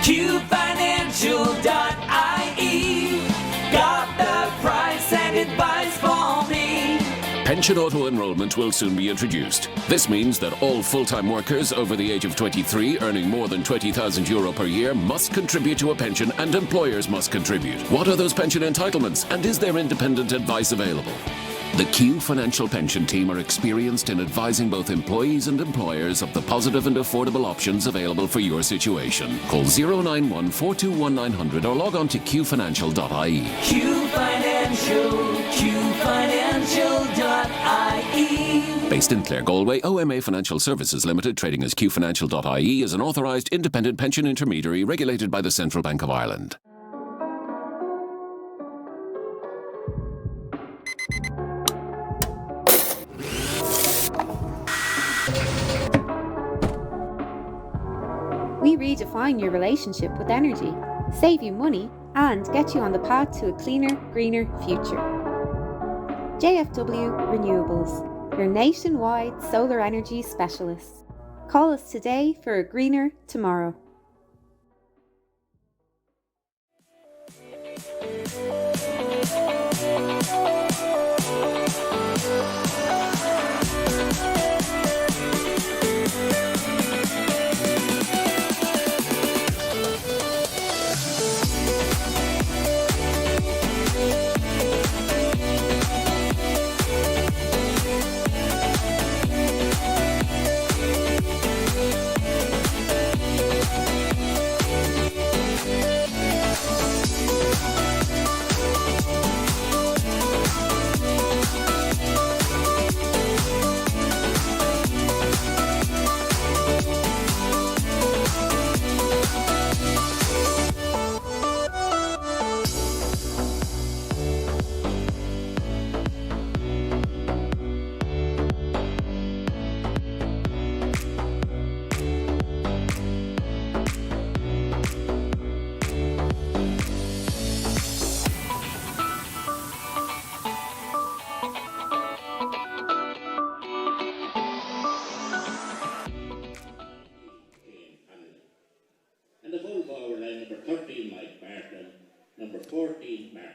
QFinancial.ie. Got the price and advice for me. Pension auto-enrollment will soon be introduced. This means that all full-time workers over the age of 23 earning more than €20,000 per year must contribute to a pension, and employers must contribute. What are those pension entitlements, and is there independent advice available? The Q Financial Pension Team are experienced in advising both employees and employers of the positive and affordable options available for your situation. Call 091 421 900 or log on to qfinancial.ie. Q Financial, QFinancial.ie. Based in Clare, Galway, OMA Financial Services Limited, trading as qfinancial.ie, is an authorised independent pension intermediary regulated by the Central Bank of Ireland. We redefine your relationship with energy, save you money, and get you on the path to a cleaner, greener future. JFW Renewables, your nationwide solar energy specialists. Call us today for a greener tomorrow.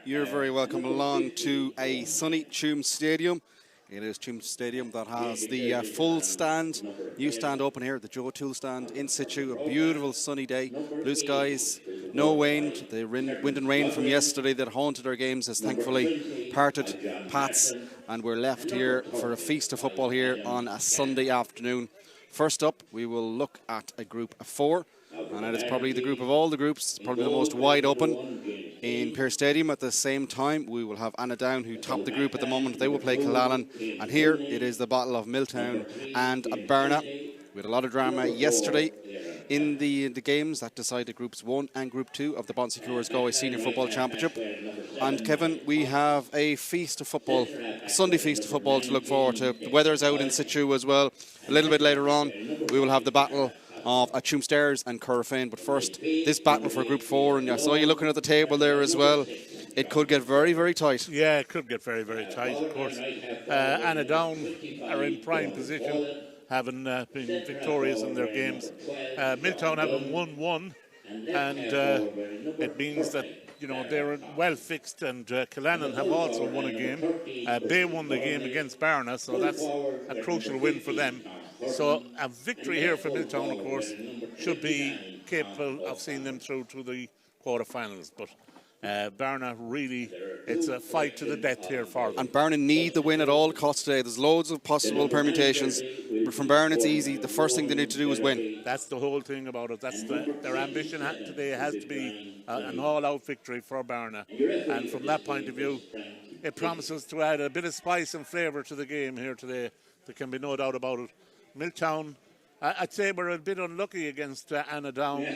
You're very welcome along to a sunny Tuam Stadium. It is Tuam Stadium that has the full stand, new stand open here, the Joe O'Toole stand in situ. A beautiful sunny day, blue skies, no wind. The wind and rain from yesterday that haunted our games has thankfully parted paths, and we're left here for a feast of football here on a Sunday afternoon. First up, we will look at a group of four, and it is probably the group of all the groups, probably the most wide open in Pearse Stadium. At the same time, we will have Down, who top the group at the moment. They will play Killallen, and here it is the battle of Milltown and Barna. We had a lot of drama yesterday in the games that decided Groups 1 and Group 2 of the Bon Secours Galway Senior Football Championship. And Kevin, we have a feast of football, a Sunday feast of football to look forward to. The weather's out in situ as well. A little bit later on, we will have the battle of Tuam Stairs and Currafane. But first, this battle for Group 4, and I saw you looking at the table there as well. It could get very, very tight. Yeah, it could get very, very tight, of course. Down are in prime position, having been victorious in their games. Milltown having won one, and it means that they're well fixed, and Killallen have also won a game. They won the game against Barna, so that's a crucial win for them. So a victory here for Milltown, of course, should be capable of seeing them through to the quarterfinals. But Barna, really, it's a fight to the death here for them. And Barna need the win at all costs today. There's loads of possible permutations, but from Barna it's easy. The first thing they need to do is win. That's the whole thing about it. That's their ambition today has to be an all-out victory for Barna. And from that point of view, it promises to add a bit of spice and flavour to the game here today. There can be no doubt about it. Milltown, I'd say, were a bit unlucky against Down.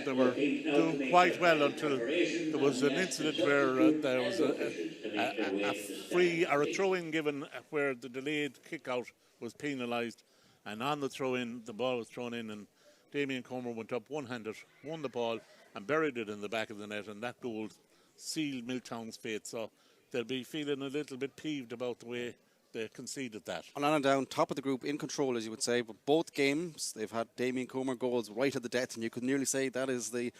They were doing quite well until there was an incident where there was a free or a throw-in given where the delayed kick-out was penalised, and on the throw-in, the ball was thrown in, and Damien Comer went up one-handed, won the ball, and buried it in the back of the net, and that goal sealed Milltown's fate. So they'll be feeling a little bit peeved about the way they conceded that. On and down, top of the group, in control, as you would say. But both games, they've had Damien Comer goals right at the death, and you could nearly say that is the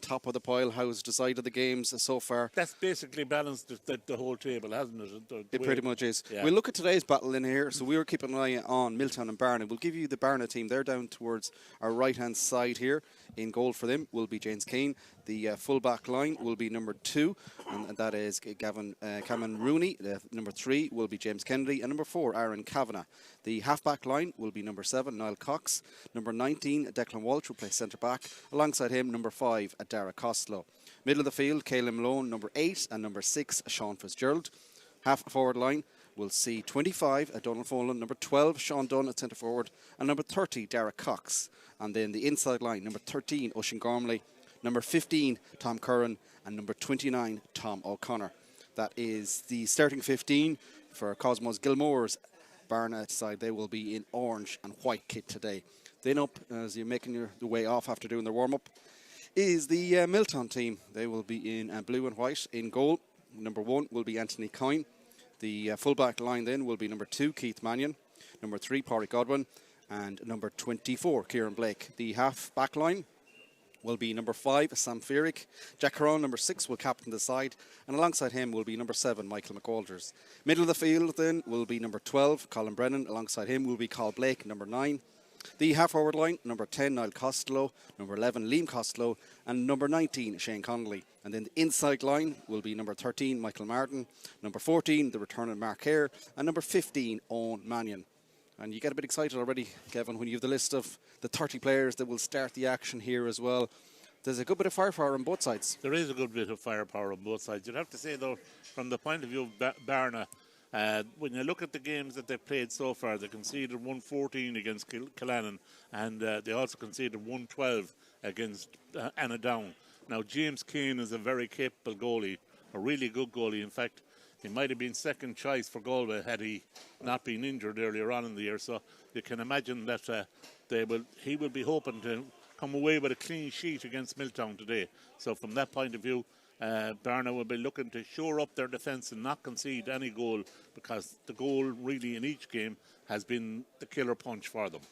top of the pile, how it's decided the games so far. That's basically balanced the whole table, hasn't it? It pretty much is. Yeah. We'll look at today's battle in here. So we were keeping an eye on Milltown and Barna. We'll give you the Barna team. They're down towards our right-hand side here. In goal for them will be James Keane. The full-back line will be number 2, and that is Cameron Rooney. Number 3 will be James Kennedy, and number 4, Aaron Kavanagh. The half-back line will be number 7, Niall Cox. Number 19, Declan Walsh will play centre-back. Alongside him, number 5, Dara Costello. Middle of the field, Caelan Malone, number 8, and number 6, Sean Fitzgerald. Half-forward line will see 25, Donald Folan, number 12, Sean Dunn at centre-forward, and number 30, Dara Cox. And then the inside line, number 13, Oisin Gormley, number 15, Tom Curran, and number 29, Tom O'Connor. That is the starting 15 for Cosmos Gilmore's Barna side. They will be in orange and white kit today. Then up, as you're making your way off after doing their warm-up, is the Milltown team. They will be in blue and white. In goal, number 1 will be Anthony Coyne. The full-back line then will be number 2, Keith Mannion, number 3, Pádraig Godwin, and number 24, Kieran Blake. The half-back line will be number 5, Sam Fearick. Jack Caron, number 6, will captain the side, and alongside him will be number 7, Michael McWalters. Middle of the field then will be number 12, Colin Brennan. Alongside him will be Carl Blake, number 9. The half-forward line, number 10, Niall Costello, number 11, Liam Costello, and number 19, Shane Connolly. And then the inside line will be number 13, Michael Martin, number 14, the returning Mark Hare, and number 15, Owen Mannion. And you get a bit excited already, Kevin, when you have the list of the 30 players that will start the action here as well. There's a good bit of firepower on both sides. There is a good bit of firepower on both sides. You'd have to say, though, from the point of view of Barna, when you look at the games that they've played so far, they conceded 114 against Killannon, and they also conceded 112 against Annadown. Now, James Keane is a very capable goalie, a really good goalie. In fact, he might have been second choice for Galway had he not been injured earlier on in the year. So you can imagine that he will be hoping to come away with a clean sheet against Milltown today. So from that point of view, Barna will be looking to shore up their defence and not concede any goal, because the goal really in each game has been the killer punch for them.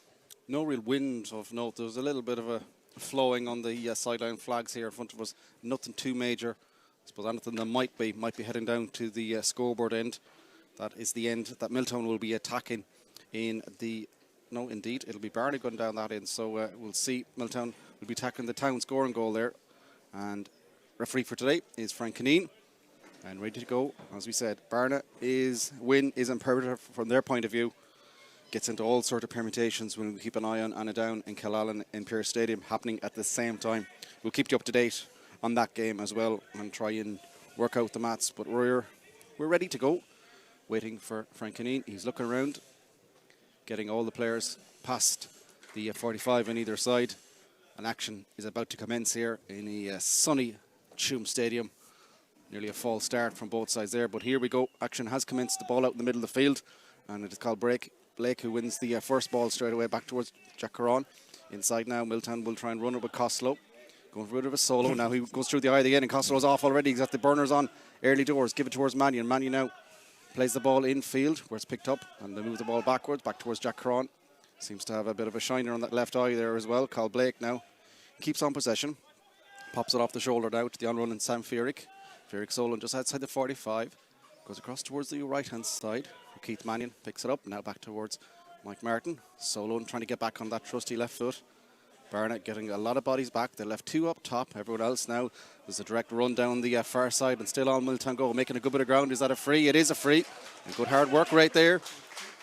No real wind of note. There was a little bit of a flowing on the sideline flags here in front of us. Nothing too major. I suppose anything that might be heading down to the scoreboard end. That is the end that Milltown will be attacking in the... No, indeed, it'll be Barna going down that end. So we'll see Milltown will be attacking the town scoring goal there. And referee for today is Frank Kineen. And ready to go. As we said, Barna win is imperative from their point of view. Gets into all sort of permutations when we keep an eye on Annadown and Killallen in Pearse Stadium happening at the same time. We'll keep you up to date on that game as well and try and work out the maths. But we're ready to go. Waiting for Frank Kineen. He's looking around, getting all the players past the 45 on either side. And action is about to commence here in a sunny Tuam Stadium. Nearly a false start from both sides there, but here we go. Action has commenced. The ball out in the middle of the field, and it is called Blake, who wins the first ball straight away back towards Jack Caron. Inside now, Milltown will try and run it with Costello. Going for a bit of a solo. Now he goes through the eye again, and Costello's off already. He's got the burners on early doors. Give it towards Mannion. Mannion now plays the ball in field where it's picked up, and they move the ball backwards, back towards Jack Caron. Seems to have a bit of a shiner on that left eye there as well. Carl Blake now keeps on possession. Pops it off the shoulder now to the on-running Sam Fearick. Fearick solo just outside the 45. Goes across towards the right-hand side. Keith Mannion picks it up. Now back towards Mike Martin. Solo trying to get back on that trusty left foot. Barnett getting a lot of bodies back. They left 2 up top. Everyone else now. There's a direct run down the far side, and still on Milltown go. Making a good bit of ground. Is that a free? It is a free. And good hard work right there.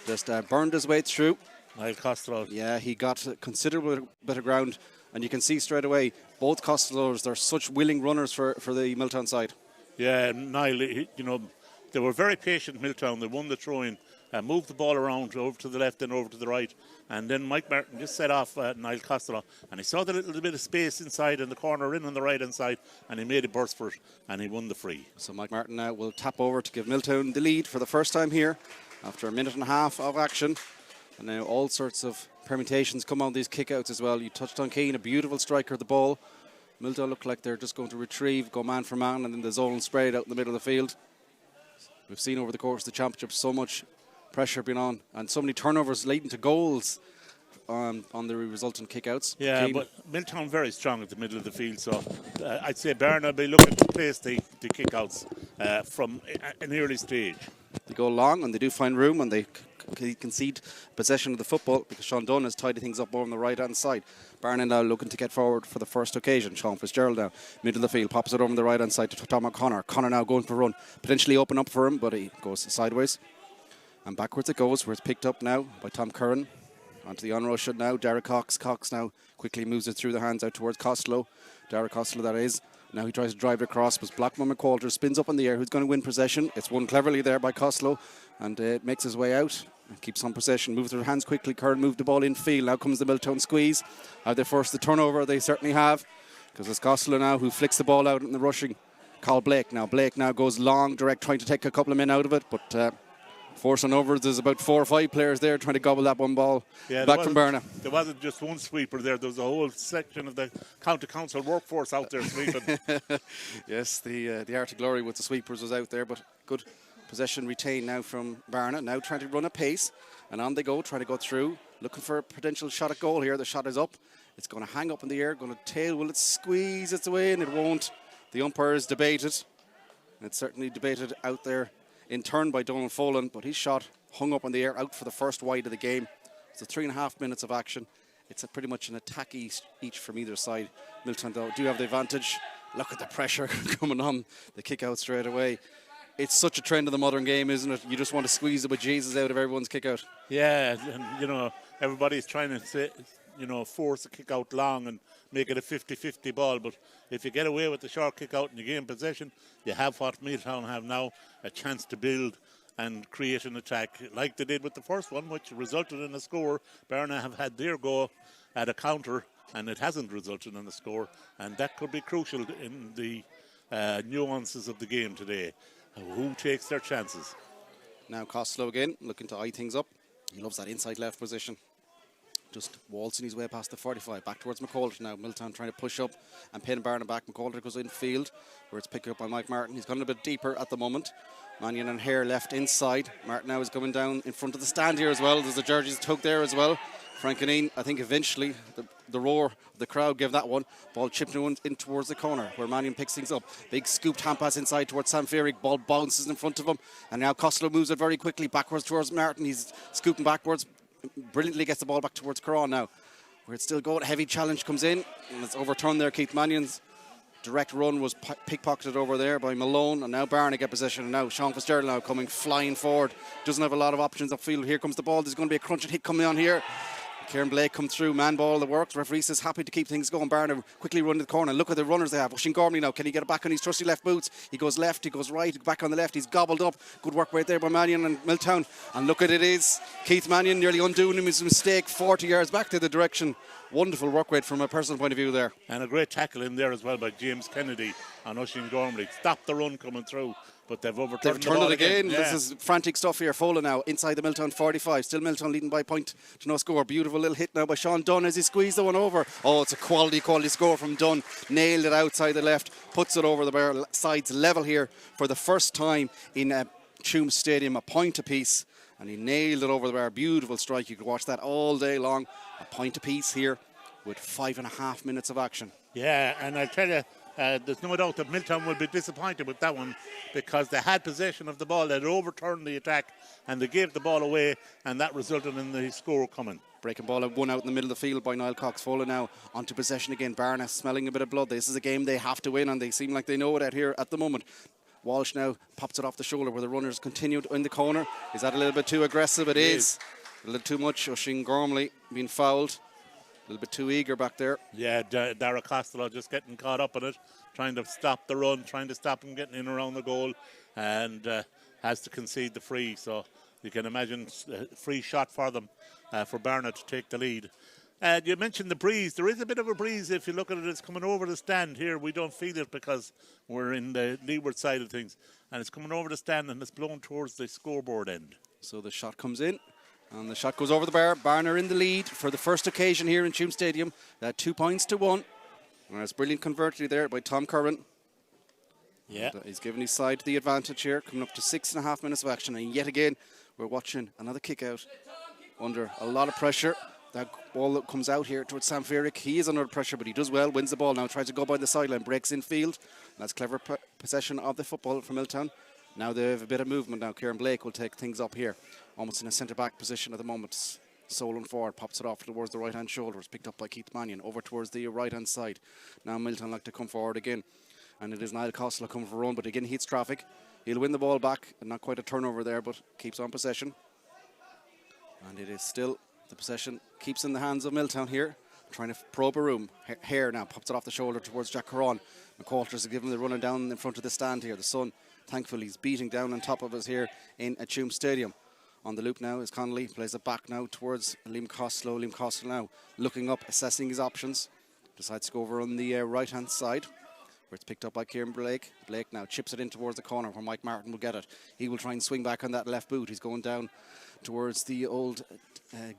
Just burned his way through. Niall Costello. Yeah, he got a considerable bit of ground. And you can see straight away, both Costellos, they're such willing runners for the Milltown side. Yeah, Niall, they were very patient, Milltown. They won the throw-in, moved the ball around over to the left and over to the right. And then Mike Martin just set off Niall Costello. And he saw the little bit of space inside in the corner in on the right-hand side. And he made a burst for it. And he won the free. So Mike Martin now will tap over to give Milltown the lead for the first time here after a minute and a half of action. And now all sorts of permutations come on these kickouts as well. You touched on Keane, a beautiful striker of the ball. Milltown look like they're just going to retrieve, go man for man, and then the zone sprayed out in the middle of the field. We've seen over the course of the championship so much pressure being on, and so many turnovers leading to goals on the resultant kickouts. Yeah, but Milltown very strong at the middle of the field, so I'd say Barna will be looking to place the kickouts from an early stage. They go long and they do find room, and they concede possession of the football because Sean Dunn has tidied things up over on the right hand side. Barna now looking to get forward for the first occasion. Sean Fitzgerald now middle of the field, pops it over on the right hand side to Tom O'Connor. Connor now going for a run, potentially open up for him, but he goes sideways and backwards it goes, where it's picked up now by Tom Curran. Onto the on-rush now, Derek Cox. Cox now quickly moves it through the hands out towards Costello. Derek Costello, that is. Now he tries to drive it across, but Blackmon McQualter spins up in the air. Who's going to win possession? It's won cleverly there by Costello, and it makes his way out. Keeps on possession, moves their hands quickly. Curran moved the ball in field. Now comes the Milltown squeeze. Have they forced the turnover? They certainly have, because it's Costello now who flicks the ball out in the rushing. Carl Blake now. Blake now goes long, direct, trying to take a couple of men out of it, but forcing over. There's about 4 or 5 players there trying to gobble that one ball back from Barna. There wasn't just one sweeper there. There was a whole section of the county council workforce out there sweeping. Yes, the Art of Glory with the sweepers was out there, but good possession retained now from Barna. Now trying to run a pace, and on they go, trying to go through, looking for a potential shot at goal here. The shot is up. It's going to hang up in the air, going to tail. Will it squeeze its way in? It won't. The umpires debated. It's certainly debated out there in turn by Donald Folan, but his shot hung up in the air, out for the first wide of the game. It's 3.5 minutes of action. It's pretty much an attack each from either side. Milltown, though, do have the advantage. Look at the pressure coming on the kick out straight away. It's such a trend of the modern game, isn't it? You just want to squeeze the bejesus out of everyone's kick out. Yeah, and everybody's trying to say, force a kick out long and make it a 50-50 ball, but if you get away with the short kick out and you gain possession, you have what Milltown have now, a chance to build and create an attack like they did with the first one, which resulted in a score. Barna have had their go at a counter and it hasn't resulted in a score, and that could be crucial in the nuances of the game today. Who takes their chances? Now Costello again, looking to eye things up. He loves that inside left position. Just waltzing his way past the 45, back towards McCoulter now. Milltown trying to push up and pin Barna back. McCoulter goes in field, where it's picked up by Mike Martin. He's gone a bit deeper at the moment. Mannion and Hare left inside. Martin now is coming down in front of the stand here as well. There's a Georgie's tug there as well. Frankenine, I think eventually the roar of the crowd gave that one. Ball chipped in towards the corner, where Mannion picks things up. Big scooped hand pass inside towards Sam Fearig. Ball bounces in front of him, and now Costello moves it very quickly backwards towards Martin. He's scooping backwards. Brilliantly gets the ball back towards Curran now, where it's still going. Heavy challenge comes in, and it's overturned there. Keith Mannion's direct run was pickpocketed over there by Malone, and now Barna get possession, and now Sean Fitzgerald now coming flying forward. Doesn't have a lot of options upfield. Here comes the ball. There's going to be a crunch and hit coming on here. Kieran Blake come through, man ball that works. Referee says happy to keep things going. Barna quickly run to the corner. Look at the runners they have. Oisin Gormley now, can he get it back on his trusty left boots? He goes left, he goes right, back on the left. He's gobbled up. Good work right there by Mannion and Milltown. And look at it is Keith Mannion nearly undoing him his mistake 40 yards back to the direction. Wonderful work rate from a personal point of view there. And a great tackle in there as well by James Kennedy on Oisin Gormley. Stopped the run coming through, but they've overturned it again. Yeah. This is frantic stuff here. Fola now inside the Milltown 45. Still Milltown leading by a point to no score. Beautiful little hit now by Sean Dunn as he squeezed the one over. Oh, it's a quality score from Dunn. Nailed it outside the left. Puts it over the bar. Sides level here for the first time in Tuam Stadium. A point apiece. And he nailed it over the bar. Beautiful strike. You could watch that all day long. A point apiece here with 5.5 minutes of action. Yeah, and I tell you, there's no doubt that Milltown will be disappointed with that one, because they had possession of the ball, they had overturned the attack, and they gave the ball away, and that resulted in the score coming. Breaking ball one out in the middle of the field by Niall Cox. Fola now onto possession again. Barna smelling a bit of blood. This is a game they have to win, and they seem like they know it out here at the moment. Walsh now pops it off the shoulder where the runners continued in the corner. Is that a little bit too aggressive? It is. A little too much. Oisin Gormley being fouled. A little bit too eager back there. Yeah, Dara Costello just getting caught up in it, trying to stop the run, trying to stop him getting in around the goal, and has to concede the free. So you can imagine a free shot for them, for Barna to take the lead. You mentioned the breeze. There is a bit of a breeze. If you look at it, it's coming over the stand here. We don't feel it because we're in the leeward side of things. And it's coming over the stand and it's blown towards the scoreboard end. So the shot comes in. And the shot goes over the bar. Barna in the lead for the first occasion here in Tuam Stadium. 2 points to 1. And it's brilliant converted there by Tom Curran. Yeah. And he's given his side the advantage here, coming up to 6.5 minutes of action. And yet again, we're watching another kick out under a lot of pressure. That ball that comes out here towards Sam Fearick. He is under pressure, but he does well, wins the ball now, tries to go by the sideline, breaks in field. That's clever possession of the football from Milltown. Now they have a bit of movement now. Kieran Blake will take things up here, almost in a centre-back position at the moment. Solon forward, pops it off towards the right-hand shoulder. It's picked up by Keith Mannion, over towards the right-hand side. Now Milltown like to come forward again. And it is Niall Costello coming for a run, but again heats traffic. He'll win the ball back, and not quite a turnover there, but keeps on possession. And it is still, the possession keeps in the hands of Milltown here. Trying to probe a room. Hare now pops it off the shoulder towards Jack Curran. McQuarters is giving the running down in front of the stand here. The sun, thankfully, is beating down on top of us here in Tuam Stadium. On the loop now is Connolly, plays it back now towards Liam Costello. Liam Costello now looking up, assessing his options. Decides to go over on the right-hand side, where it's picked up by Kieran Blake. Blake now chips it in towards the corner where Mike Martin will get it. He will try and swing back on that left boot. He's going down towards the old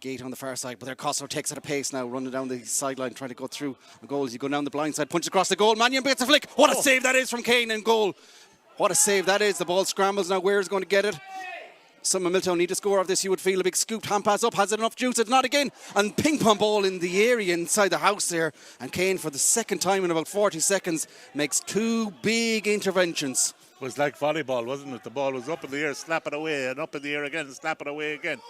gate on the far side, but there Costello takes it at a pace now, running down the sideline, trying to go through a goal. He go down the blind side, punches across the goal. Mannion bits a flick. What a save that is from Kane in goal. What a save that is. The ball scrambles now. Where's going to get it? Some of Milltown need to score off this. You would feel a big scoop. Hand pass up. Has it enough juice? It's not again. And ping pong ball in the area inside the house there. And Kane, for the second time in about 40 seconds, makes two big interventions. It was like volleyball, wasn't it? The ball was up in the air, slap it away, and up in the air again, slap it away again.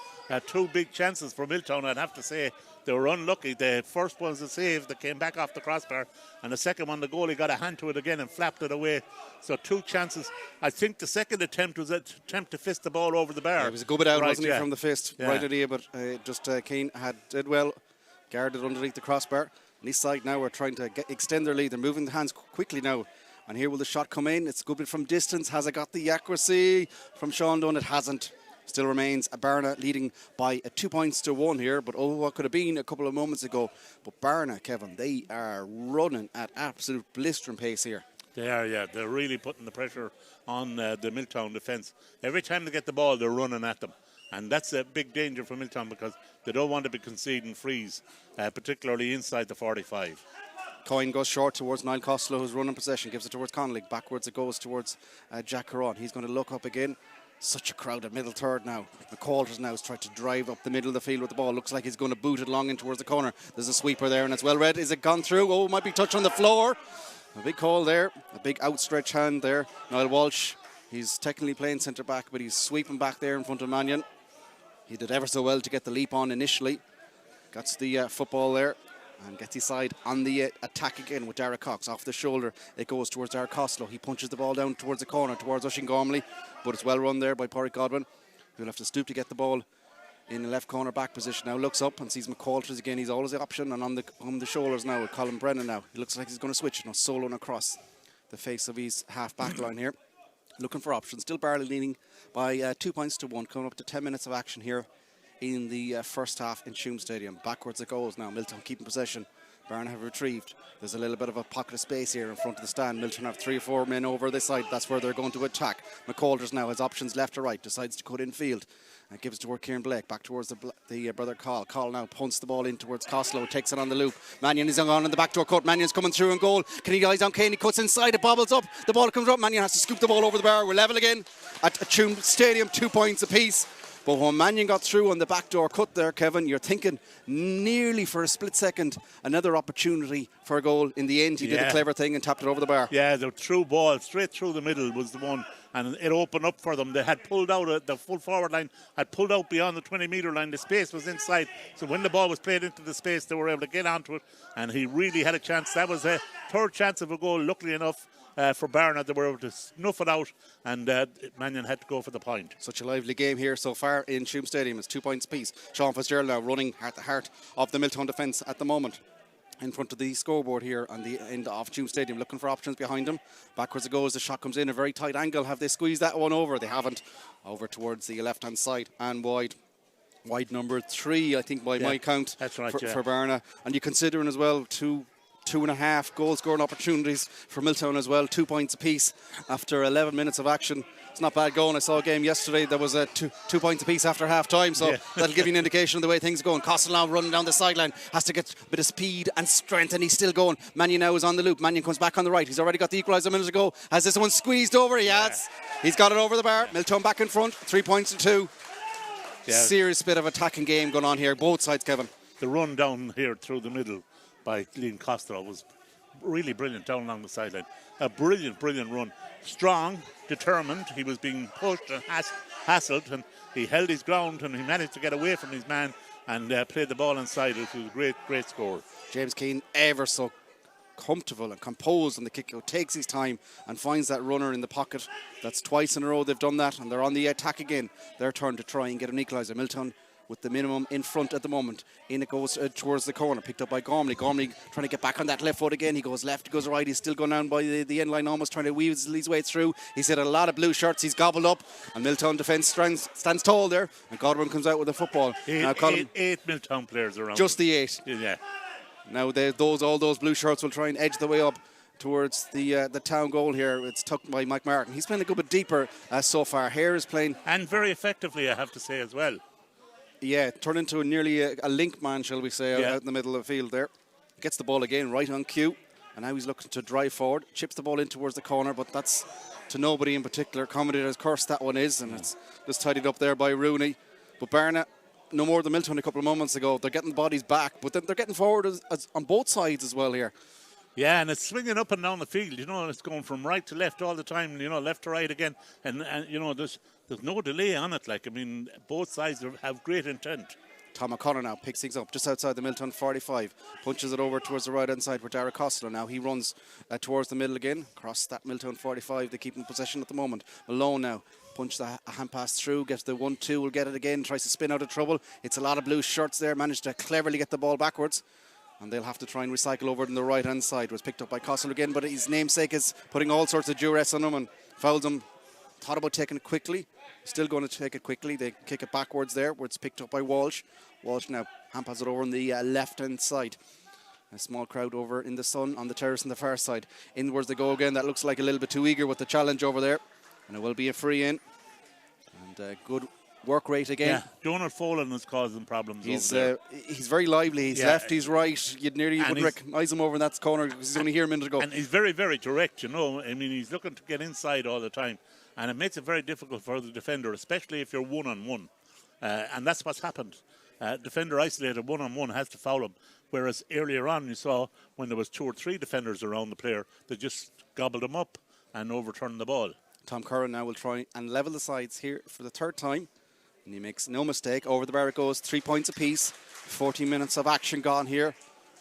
Two big chances for Milltown, I'd have to say. They were unlucky. The first one's a save that came back off the crossbar, and the second one, the goalie got a hand to it again and flapped it away. So two chances. I think the second attempt was an attempt to fist the ball over the bar. Yeah, it was a good bit out, right, wasn't it, from the fist? Yeah. Right idea, but Kane did well, guarded underneath the crossbar. On this side now, we're trying to extend their lead. They're moving the hands quickly now. And here will the shot come in. It's a good bit from distance. Has it got the accuracy from Sean Dunn? It hasn't. Still remains a Barna leading by 2 points to 1 here. But what could have been a couple of moments ago. But Barna, Kevin, they are running at absolute blistering pace here. They are, yeah. They're really putting the pressure on the Milltown defence. Every time they get the ball, they're running at them. And that's a big danger for Milltown because they don't want to be conceding frees, particularly inside the 45. Coyne goes short towards Niall Costello, who's running possession, gives it towards Connolly. Backwards it goes towards Jack Curran. He's going to look up again. Such a crowded middle third now. McQuarters now is trying to drive up the middle of the field with the ball. Looks like he's going to boot it long in towards the corner. There's a sweeper there and it's well read. Is it gone through? Oh, it might be touch on the floor. A big call there. A big outstretched hand there. Niall Walsh, he's technically playing centre back, but he's sweeping back there in front of Mannion. He did ever so well to get the leap on initially. Gets the football there. And gets his side on the attack again with Dara Cox. Off the shoulder, it goes towards Dara Costello. He punches the ball down towards the corner, towards Oisín Gormley. But it's well run there by Pádraig Godwin. He'll have to stoop to get the ball in the left corner back position. Now looks up and sees McQuarters again. He's always the option. And on the shoulders now with Colin Brennan now. He looks like he's going to switch. Now soloing across the face of his half-back line here. Looking for options. Still barely leading by 2 points to 1. Coming up to 10 minutes of action here in the first half in Tuam Stadium. Backwards it goes now. Milltown keeping possession. Barna have retrieved. There's a little bit of a pocket of space here in front of the stand. Milltown have 3 or 4 men over this side. That's where they're going to attack. McQuarters now has options left or right. Decides to cut in field. And gives it toward Kieran Blake. Back towards the brother Carl. Carl now punts the ball in towards Costello. Takes it on the loop. Mannion is on in the backdoor cut. Mannion's coming through in goal. Can he eyes on Kane? He cuts inside. It bobbles up. The ball comes up. Mannion has to scoop the ball over the bar. We're level again at Tuam Stadium. 2 points apiece. But when Mannion got through on the backdoor cut there, Kevin, you're thinking nearly for a split second another opportunity for a goal. In the end, he did a clever thing and tapped it over the bar. Yeah, the through ball straight through the middle was the one, and it opened up for them. They had pulled out the full forward line, had pulled out beyond the 20-metre line. The space was inside, so when the ball was played into the space, they were able to get onto it, and he really had a chance. That was a third chance of a goal, luckily enough. For Barna, they were able to snuff it out, and Mannion had to go for the point. Such a lively game here so far in Tuam Stadium. It's 2 points apiece. Sean Fitzgerald now running at the heart of the Milltown defence at the moment. In front of the scoreboard here on the end of Tuam Stadium, looking for options behind him. Backwards it goes, the shot comes in, a very tight angle. Have they squeezed that one over? They haven't. Over towards the left-hand side and wide. Wide number 3, I think, by my count. That's right, for Barna. And you considering as well 2.5 goal scoring opportunities for Milltown as well, 2 points apiece after 11 minutes of action. It's not bad going. I saw a game yesterday, there was 2 points apiece after half time, so that'll give you an indication of the way things are going. Costello running down the sideline, has to get a bit of speed and strength, and he's still going. Mannion now is on the loop. Mannion comes back on the right. He's already got the equaliser a minute ago. Has this one squeezed over? He has. He's got it over the bar. Milltown back in front, 3 points to 2. Serious bit of attacking game going on here, both sides, Kevin. The run down here through the middle by Glenn Costello was really brilliant down along the sideline. A brilliant run. Strong, determined. He was being pushed and hassled, and he held his ground, and he managed to get away from his man and played the ball inside. It was a great score. James Keane, ever so comfortable and composed on the kick out, takes his time and finds that runner in the pocket. That's twice in a row they've done that, and they're on the attack again. Their turn to try and get an equaliser. Milltown with the minimum in front at the moment. In it goes towards the corner, picked up by Gormley. Gormley trying to get back on that left foot again. He goes left, he goes right. He's still going down by the end line, almost trying to weasel his way through. He's hit a lot of blue shirts. He's gobbled up, and Milltown defence stands tall there. And Godwin comes out with the football. Eight Milltown players around. Just the 8. Yeah. Now all those blue shirts will try and edge the way up towards the town goal here. It's tucked by Mike Martin. He's playing a good bit deeper so far. Hare is playing, and very effectively, I have to say as well. Yeah, turned into nearly a link man, shall we say, out in the middle of the field there. Gets the ball again, right on cue. And now he's looking to drive forward. Chips the ball in towards the corner, but that's to nobody in particular. Commentator's curse that one is, and it's just tidied up there by Rooney. But Barna, no more than Milltown a couple of moments ago. They're getting the bodies back, but then they're getting forward as on both sides as well here. Yeah, and it's swinging up and down the field. It's going from right to left all the time. Left to right again, and there's no delay on it. Both sides have great intent. Tom O'Connor now picks things up just outside the Milltown 45, punches it over towards the right hand side where Dara Costello now. He runs towards the middle again, across that Milltown 45. They keep in possession at the moment. Malone now punches a hand pass through, gets the 1-2, will get it again, tries to spin out of trouble. It's a lot of blue shirts there, managed to cleverly get the ball backwards. And they'll have to try and recycle over on the right hand side. It was picked up by Costello again, but his namesake is putting all sorts of duress on him and fouls him. Thought about taking it quickly. Still going to take it quickly. They kick it backwards there, where it's picked up by Walsh. Walsh now hand passes it over on the left hand side. A small crowd over in the sun on the terrace on the far side. Inwards they go again. That looks like a little bit too eager with the challenge over there. And it will be a free in. And good work rate again. Yeah, Donald Folan is causing problems over there. He's very lively. He's left, he's right. You wouldn't recognise him over in that corner because he's only here a minute ago. And he's very, very direct, he's looking to get inside all the time. And it makes it very difficult for the defender, especially if you're one-on-one. And that's what's happened. Defender isolated one-on-one has to foul him. Whereas earlier on you saw when there was 2 or 3 defenders around the player, they just gobbled him up and overturned the ball. Tom Curran now will try and level the sides here for the 3rd time. And he makes no mistake. Over the bar it goes, 3 points apiece. 14 minutes of action gone here.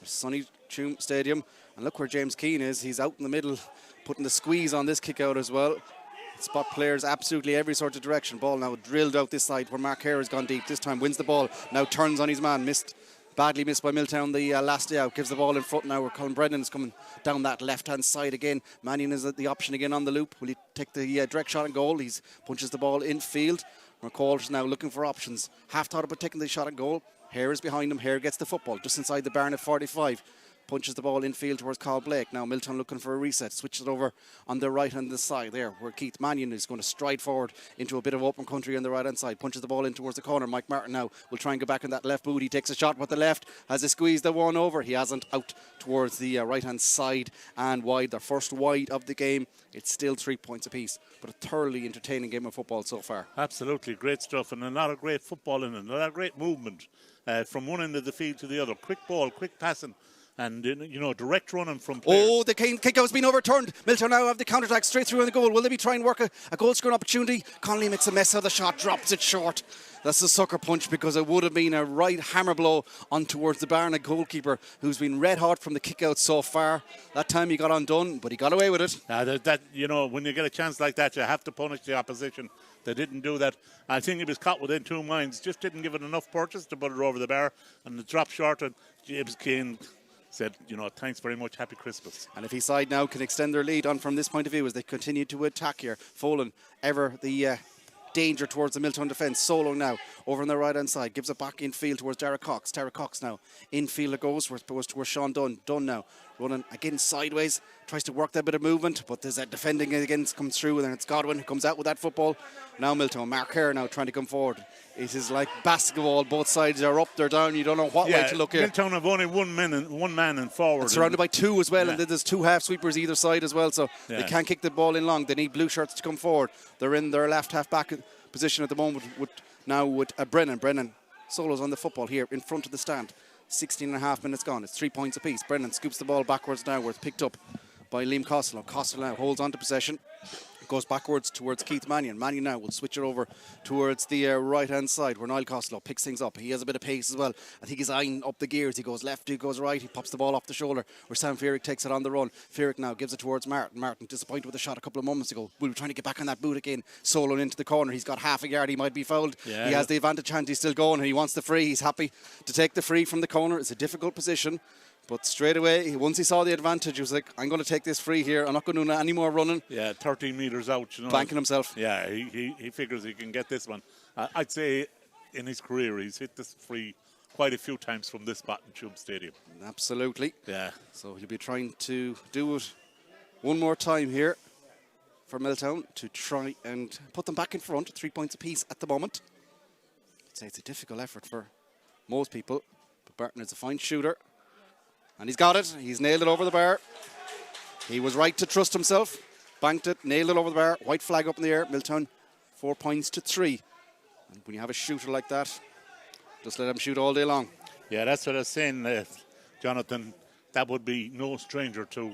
Sunny Tuam Stadium. And look where James Keane is. He's out in the middle, putting the squeeze on this kick out as well. Spot players absolutely every sort of direction. Ball now drilled out this side where Mark Hare has gone deep. This time wins the ball. Now turns on his man. Badly missed by Milltown the last day out. Gives the ball in front now where Colin Brennan is coming down that left-hand side again. Mannion is at the option again on the loop. Will he take the direct shot and goal? He punches the ball in field. McCall is now looking for options. Half thought about taking the shot and goal. Hare is behind him. Hare gets the football just inside the Barna 45. Punches the ball in field towards Carl Blake. Now Milltown looking for a reset. Switches it over on the right hand side there where Keith Mannion is going to stride forward into a bit of open country on the right hand side. Punches the ball in towards the corner. Mike Martin now will try and go back on that left boot. He takes a shot with the left. Has he squeezed the one over? He hasn't. Out towards the right hand side and wide. Their first wide of the game. It's still 3 points apiece, but a thoroughly entertaining game of football so far. Absolutely great stuff, and a lot of great football in it. A lot of great movement from one end of the field to the other. Quick ball, quick passing. And, direct running from players. Oh, the kick out has been overturned. Milltown now have the counter-attack straight through on the goal. Will they be trying to work a goal-scoring opportunity? Connolly makes a mess of the shot, drops it short. That's a sucker punch because it would have been a right hammer blow on towards the Barna goalkeeper who's been red hot from the kick-out so far. That time he got undone, but he got away with it. When you get a chance like that, you have to punish the opposition. They didn't do that. I think he was caught within 2 minds. Just didn't give it enough purchase to put it over the bar. And the drop short, and James Keane said, thanks very much, happy Christmas. And if his side now can extend their lead on from this point of view as they continue to attack here. Folan, ever the danger towards the Milltown defence. Solo now over on the right hand side, gives it back in field towards Dara Cox. Dara Cox now in field it goes towards Sean Dunn. Dunn now running again sideways, tries to work that bit of movement, but there's that defending again comes through, and then it's Godwin who comes out with that football. Now Milltown, Mark Hare now trying to come forward. It is like basketball, both sides are up, they're down, you don't know what way to look here. Milltown have only one man in forward. It's surrounded by 2 as well, and then there's 2 half sweepers either side as well, so they can't kick the ball in long. They need blue shirts to come forward. They're in their left half back position at the moment with now with Brennan. Brennan solos on the football here in front of the stand. 16 and a half minutes gone. It's 3 points apiece. Brennan scoops the ball backwards now, where it's picked up by Liam Costello. Costello now holds on to possession. Goes backwards towards Keith Mannion. Mannion now will switch it over towards the right-hand side where Niall Costello picks things up. He has a bit of pace as well. I think he's eyeing up the gears. He goes left, he goes right. He pops the ball off the shoulder where Sam Fearick takes it on the run. Fearick now gives it towards Martin. Martin disappointed with the shot a couple of moments ago. We were trying to get back on that boot again. Soloing into the corner. He's got half a yard. He might be fouled. Yeah, he has the advantage hand. He's still going. He wants the free. He's happy to take the free from the corner. It's a difficult position. But straight away, once he saw the advantage, he was like, I'm going to take this free here. I'm not going to do any more running. Yeah, 13 metres out. You know, banking himself. Yeah, he figures he can get this one. I'd say in his career, he's hit this free quite a few times from this spot in Tube Stadium. Absolutely. Yeah. So he'll be trying to do it one more time here for Milltown to try and put them back in front. 3 points apiece at the moment. I'd say it's a difficult effort for most people. But Barton is a fine shooter. And he's got it. He's nailed it over the bar. He was right to trust himself. Banked it, nailed it over the bar. White flag up in the air. Milltown 4 points to 3. And when you have a shooter like that, just let him shoot all day long. Yeah, that's what I was saying, Jonathan. That would be no stranger to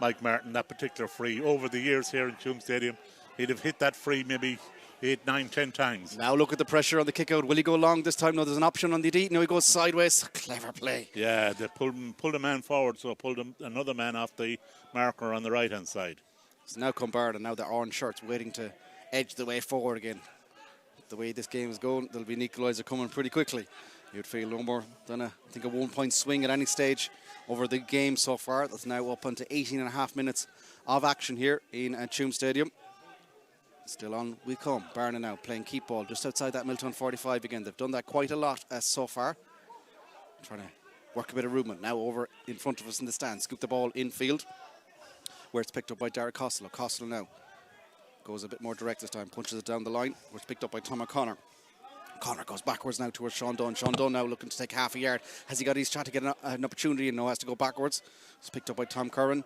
Mike Martin, that particular free. Over the years here in Tuam Stadium, he'd have hit that free maybe 8, 9, 10 times. Now look at the pressure on the kick out. Will he go long this time? No, there's an option on the D. No, he goes sideways. Clever play. Yeah, they pulled a man forward, so pulled another man off the marker on the right-hand side. So now come Barna, now the orange shirts waiting to edge the way forward again. The way this game is going, there'll be an equaliser coming pretty quickly. You'd feel no more than a 1 point swing at any stage over the game so far. That's now up onto 18 and a half minutes of action here in Tuam Stadium. Still on we come. Barna now playing keep ball just outside that Milltown 45 again. They've done that quite a lot so far. Trying to work a bit of movement. Now over in front of us in the stand. Scoop the ball infield where it's picked up by Derek Costello. Costello now goes a bit more direct this time. Punches it down the line where it's picked up by Tom O'Connor. Connor goes backwards now towards Sean Dunn. Sean Dunn now looking to take half a yard. Has he got his shot to get an opportunity and now has to go backwards? It's picked up by Tom Curran.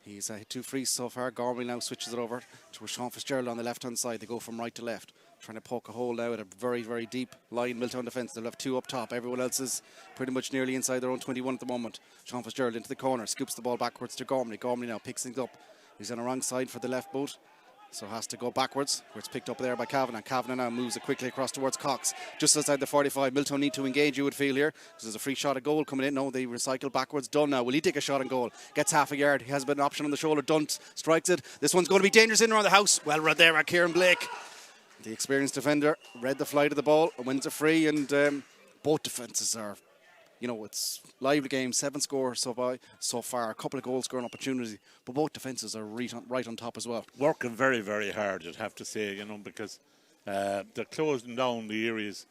He's hit 2 frees so far. Gormley now switches it over to Sean Fitzgerald on the left-hand side. They go from right to left. Trying to poke a hole now at a very, very deep line Milltown defence. They'll have 2 up top. Everyone else is pretty much nearly inside their own 21 at the moment. Sean Fitzgerald into the corner. Scoops the ball backwards to Gormley. Gormley now picks things up. He's on the wrong side for the left boot. So has to go backwards, where it's picked up there by Kavanagh. Kavanagh now moves it quickly across towards Cox, just outside the 45. Milltown need to engage, you would feel here, because there's a free shot at goal coming in. No, they recycle backwards. Dunn now, will he take a shot on goal? Gets half a yard, he has a bit of an option on the shoulder. Dunn strikes it. This one's going to be dangerous in around the house. Well read there by Kieran Blake. The experienced defender read the flight of the ball and wins a free, and both defences are, you know, it's lively game. 7 scores so far, a couple of goal scoring opportunities, but both defences are right on top as well. Working very, very hard, I'd have to say, you know, because they're closing down the areas.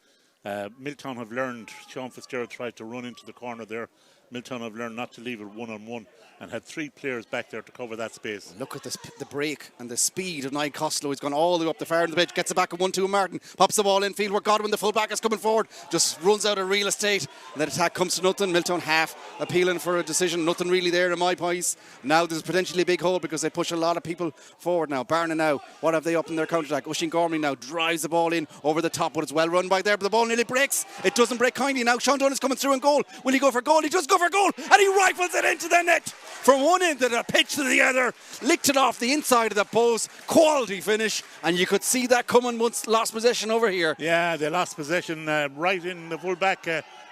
Milltown have learned, Sean Fitzgerald tried to run into the corner there. Milltown have learned not to leave it one-on-one and had 3 players back there to cover that space. Look at this, the break and the speed of Niall Costello. He's gone all the way up the far end of the pitch, gets it back at 1-2 Martin, pops the ball in field where Godwin, the full-back, is coming forward, just runs out of real estate, and that attack comes to nothing. Milltown half appealing for a decision, nothing really there in my eyes. Now there's potentially a big hole because they push a lot of people forward now. Barna now, what have they up in their counter-attack? Oisín Gormley now drives the ball in over the top, but it's well run by there, but the ball nearly breaks. It doesn't break kindly. Now Sean Dunn is coming through in goal. Will he go for goal? He does go for goal, and he rifles it into the net from one end of the pitch to the other, licked it off the inside of the post. Quality finish, and you could see that coming once lost possession over here. Yeah, they lost possession right in. The full-back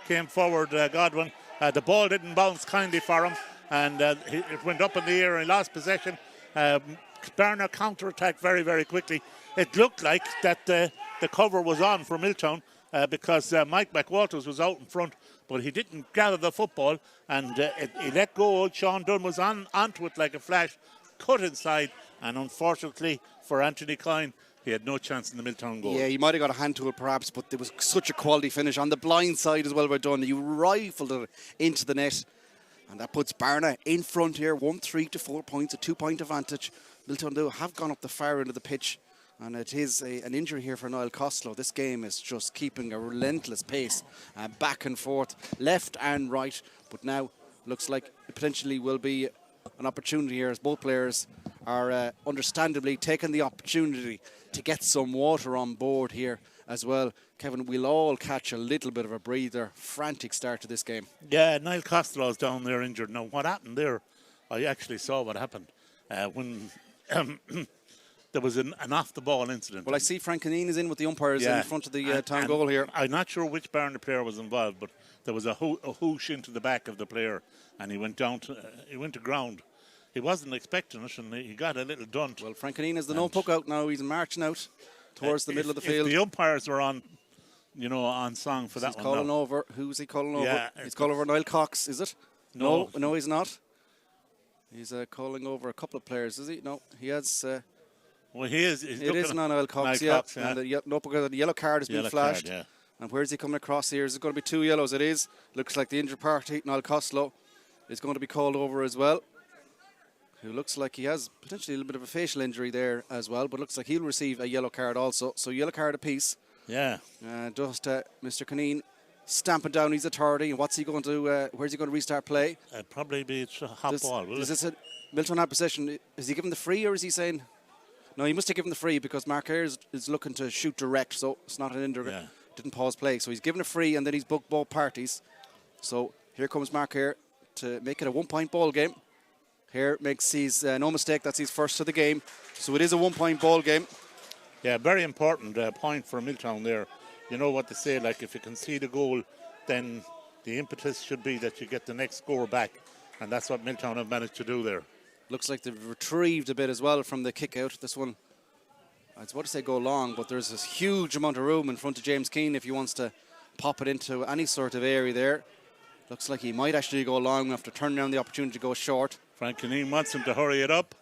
came forward, Godwin. The ball didn't bounce kindly for him, and it went up in the air and he lost possession. Barna counter-attacked very, very quickly. It looked like that the cover was on for Milltown because Mike McWalters was out in front, but he didn't gather the football, and he let go. Sean Dunn was onto it like a flash, cut inside, and unfortunately for Anthony Klein, he had no chance in the Milltown goal. Yeah, he might have got a hand to it perhaps, but there was such a quality finish on the blind side as well by Dunn. He rifled it into the net, and that puts Barna in front here, 1-3 to 4 points, a 2-point advantage. Milltown though have gone up the far end of the pitch, and it is an injury here for Niall Costello. This game is just keeping a relentless pace, back and forth, left and right, but now looks like it potentially will be an opportunity here as both players are understandably taking the opportunity to get some water on board here as well. Kevin, we'll all catch a little bit of a breather. Frantic start to this game. Yeah, Niall Costello's down there injured. Now, what happened there, I actually saw what happened when there was an off-the-ball incident. Well, I see Frank Canine is in with the umpires in front of the town goal here. I'm not sure which Barna player was involved, but there was a whoosh into the back of the player, and he went down he went to ground. He wasn't expecting it, and he got a little dunt. Well, Frank Canine has the notebook out now. He's marching out towards the middle of the field. If the umpires were on, on song for that he's one. Calling over. Who's he calling Yeah, over? He's calling over Niall Cox, is it? No, he's not. He's calling over a couple of players, is he? No, he has. Well, he is. It is Niall Cox, Niall Cox, And the notebook, the yellow card has been flashed. Card, and where's he coming across here? Is it going to be 2 yellows? It is. Looks like the injured party, Niall Costello, is going to be called over as well. Who looks like he has potentially a little bit of a facial injury there as well, but looks like he'll receive a yellow card also. So yellow card apiece. Yeah. Just Mr. Canine stamping down his authority. What's he going to? Where's he going to restart play? Probably be a hot ball. Is this a Milltown had possession? Is he giving the free, or is he saying? No, he must have given the free because Mark Ayres is looking to shoot direct, so it's not an indirect. Yeah. Didn't pause play, so he's given a free, and then he's booked both parties. So here comes Mark Ayres to make it a 1-point ball game. Here makes his no mistake. That's his first of the game, so it is a 1-point ball game. Yeah, very important point for Milltown there. You know what they say, like if you concede a goal, then the impetus should be that you get the next score back, and that's what Milltown have managed to do there. Looks like they've retrieved a bit as well from the kick out. This one, I was about to say go long, but there's this huge amount of room in front of James Keane if he wants to pop it into any sort of area there. Looks like he might actually go long after turning down the opportunity to go short. Frank Canine wants him to hurry it up.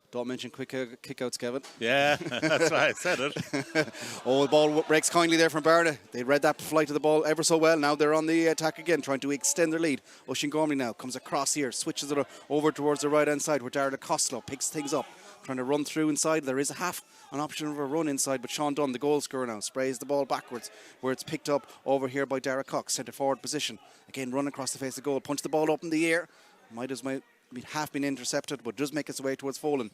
Don't mention quick kickouts, Kevin. Yeah, that's why I said it. The ball breaks kindly there from Barna. They read that flight of the ball ever so well. Now they're on the attack again, trying to extend their lead. Oisin Gormley now comes across here, switches it over towards the right-hand side where Darragh Costello picks things up, trying to run through inside. There is an option of a run inside, but Sean Dunn, the goal scorer now, sprays the ball backwards where it's picked up over here by Darragh Cox, centre forward position. Again, run across the face of the goal, punch the ball up in the air. Might as well half been intercepted, but does make its way towards Folan.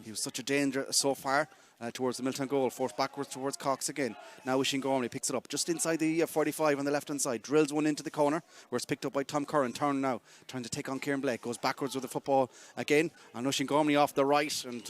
He was such a danger so far towards the Milltown goal, forced backwards towards Cox again. Now Oisin Gormley picks it up just inside the 45 on the left hand side, drills one into the corner where it's picked up by Tom Curran. Turn now, trying to take on Kieran Blake, goes backwards with the football again, and Oisin Gormley off the right, and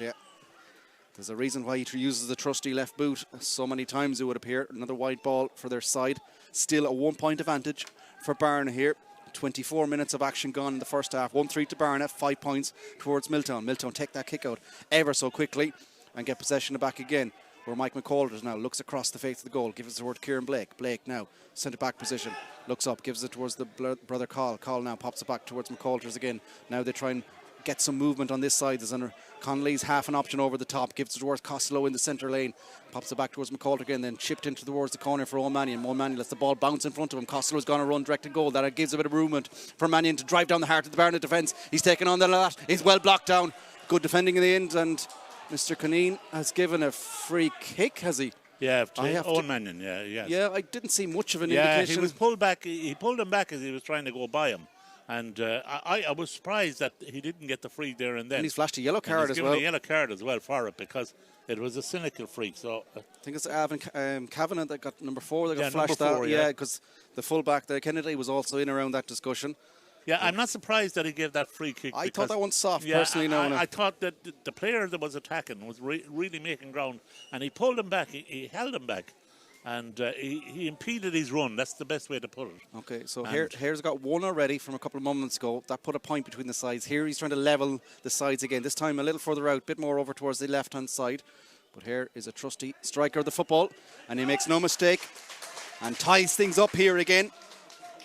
there's a reason why he uses the trusty left boot so many times, it would appear. Another wide ball for their side. Still a 1-point advantage for Barna here. 24 minutes of action gone in the first half. 1-3 to Barna, 5 points towards Milltown. Milltown take that kick out ever so quickly and get possession of back again, where Mike McCaulders now looks across the face of the goal, gives it towards Kieran Blake. Blake now, centre back position, looks up, gives it towards the brother Call. Call now pops it back towards McCaulders again. Now they try and get some movement on this side. There's Connolly's half an option over the top, gives it towards Costello in the centre lane, pops it back towards McCall again, then chipped into towards the corner for O'Manion. O'Manion lets the ball bounce in front of him. Costello's going to run direct to goal. That gives a bit of movement for Mannion to drive down the heart of the Barna defence. He's taken on the lot. He's well blocked down. Good defending in the end, and Mr. Canine has given a free kick, has he? Yeah, Owen Mannion, yeah. Yeah, I didn't see much of an indication. Yeah, he was pulled back. He pulled him back as he was trying to go by him. And I was surprised that he didn't get the free there and then. And he's flashed a yellow card as well. He's given a yellow card as well for it because it was a cynical free. So I think it's Kavanagh that got number 4. That got flashed number 4, out. Yeah, because the fullback there, Kennedy, was also in around that discussion. Yeah, I'm not surprised that he gave that free kick. I thought that one's soft, personally. I thought that the player that was attacking was really making ground, and he pulled him back. He held him back. And he impeded his run. That's the best way to put it. Okay, so Hare's got one already from a couple of moments ago. That put a point between the sides. Here he's trying to level the sides again. This time a little further out, a bit more over towards the left-hand side. But here is a trusty striker of the football. And he makes no mistake and ties things up here again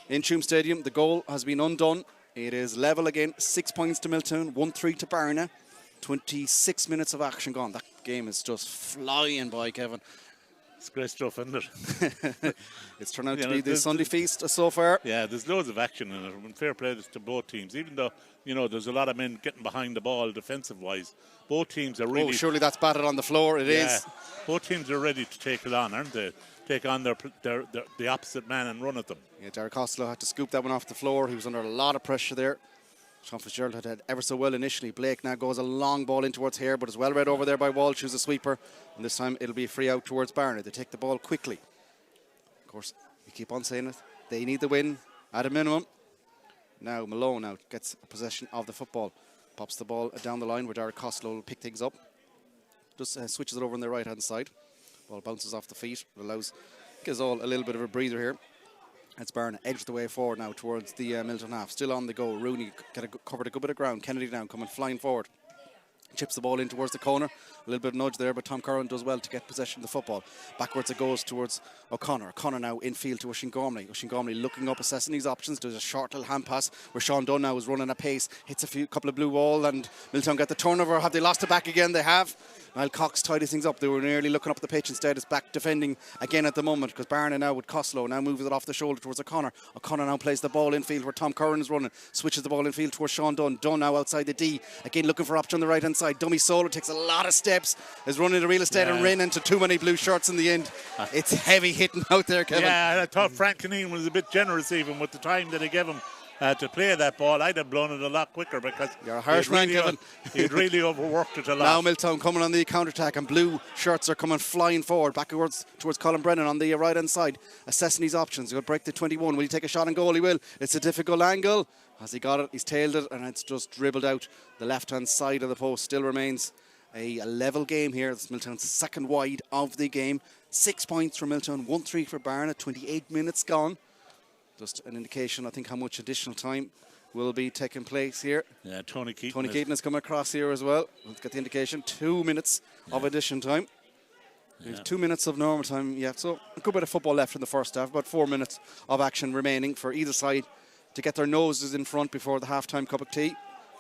in Tuam Stadium. The goal has been undone. It is level again. 6 points to Milltown, 1-3 to Barna. 26 minutes of action gone. That game is just flying by, Kevin. It's great stuff, isn't it? It's turned out to be the Sunday feast so far. Yeah, there's loads of action in it. And fair play to both teams. Even though, there's a lot of men getting behind the ball defensive-wise, both teams are really... Oh, surely that's batted on the floor. It is. Both teams are ready to take it on, aren't they? Take on the opposite man and run at them. Yeah, Darragh Costello had to scoop that one off the floor. He was under a lot of pressure there. Sean Fitzgerald had ever so well initially. Blake now goes a long ball in towards here, but it's well read over there by Wall. Chooses a sweeper, and this time it'll be free out towards Barna. They take the ball quickly. Of course, we keep on saying it. They need the win at a minimum. Now Malone now gets possession of the football. Pops the ball down the line where Derek Costello will pick things up. Just switches it over on the right-hand side. Ball bounces off the feet. Gives all a little bit of a breather here. It's Barna edged the way forward now towards the Milltown half. Still on the go. Rooney covered a good bit of ground. Kennedy now coming flying forward. Chips the ball in towards the corner. A little bit of nudge there, but Tom Curran does well to get possession of the football. Backwards it goes towards O'Connor. O'Connor now infield to Oisín Gormley. Oisín Gormley looking up, assessing his options. Does a short little hand pass where Sean Dunn now is running at pace. Hits couple of blue wall, and Milltown get the turnover. Have they lost it back again? They have. Niall Cox tidies things up. They were nearly looking up the pitch. Instead it's back defending again at the moment, because Barna now with Costello now moves it off the shoulder towards O'Connor. O'Connor now plays the ball infield where Tom Curran is running. Switches the ball infield towards Sean Dunn. Dunn now outside the D. Again looking for option on the right hand side. Dummy solo takes a lot of steps. Is running the real estate and ran into too many blue shirts in the end. It's heavy hitting out there, Kevin. Yeah, I thought Frank Kinnean was a bit generous even with the time that they gave him to play that ball. I'd have blown it a lot quicker because you're a harsh man, Kevin. He'd really overworked it a lot. Now Milltown coming on the counter-attack, and blue shirts are coming flying forward backwards towards Colin Brennan on the right hand side, assessing his options. He'll break the 21. Will he take a shot on goal? He will. It's a difficult angle. Has he got it? He's tailed it, and it's just dribbled out the left hand side of the post. Still remains a level game here. It's Milltown's second wide of the game. 6 points for Milltown, 1-3 for Barna. 28 minutes gone. Just an indication, I think, how much additional time will be taking place here. Yeah, Tony Keaton has come across here as well. Let's get the indication. 2 minutes of addition time. There's 2 minutes of normal time. Yeah, so a good bit of football left in the first half. About 4 minutes of action remaining for either side to get their noses in front before the half-time cup of tea.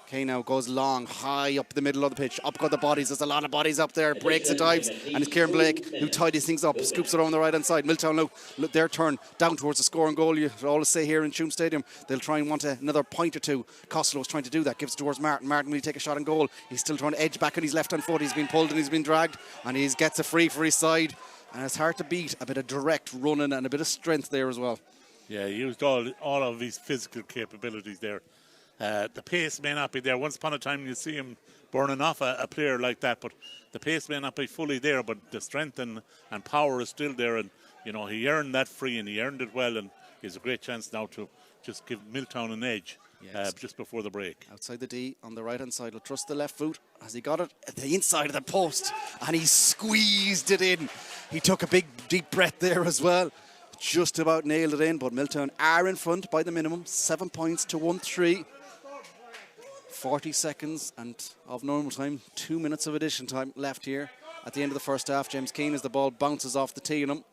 Kay now goes long, high up the middle of the pitch. Up go the bodies. There's a lot of bodies up there. Breaks at times. And it's Kieran Blake who tidies things up. Scoops it on the right-hand side. Milltown now, their turn down towards the scoring goal. You always say here in Tuam Stadium, they'll try and want another point or two. Costello's trying to do that. Gives it towards Martin. Martin will take a shot on goal. He's still trying to edge back on his left-hand foot. He's been pulled and he's been dragged. And he gets a free for his side. And it's hard to beat a bit of direct running and a bit of strength there as well. Yeah, he used all of his physical capabilities there. The pace may not be there. Once upon a time you see him burning off a player like that, but the pace may not be fully there, but the strength and power is still there. And, you know, he earned that free and he earned it well, and he has a great chance now to just give Milltown an edge just before the break. Outside the D on the right-hand side, he'll trust the left foot. Has he got it? At the inside of the post, and he squeezed it in. He took a big, deep breath there as well. Just about nailed it in, but Milltown are in front by the minimum. 7 points to 1-3. 40 seconds and of normal time, 2 minutes of addition time left here at the end of the first half. James Keane, as the ball bounces off the tee on him,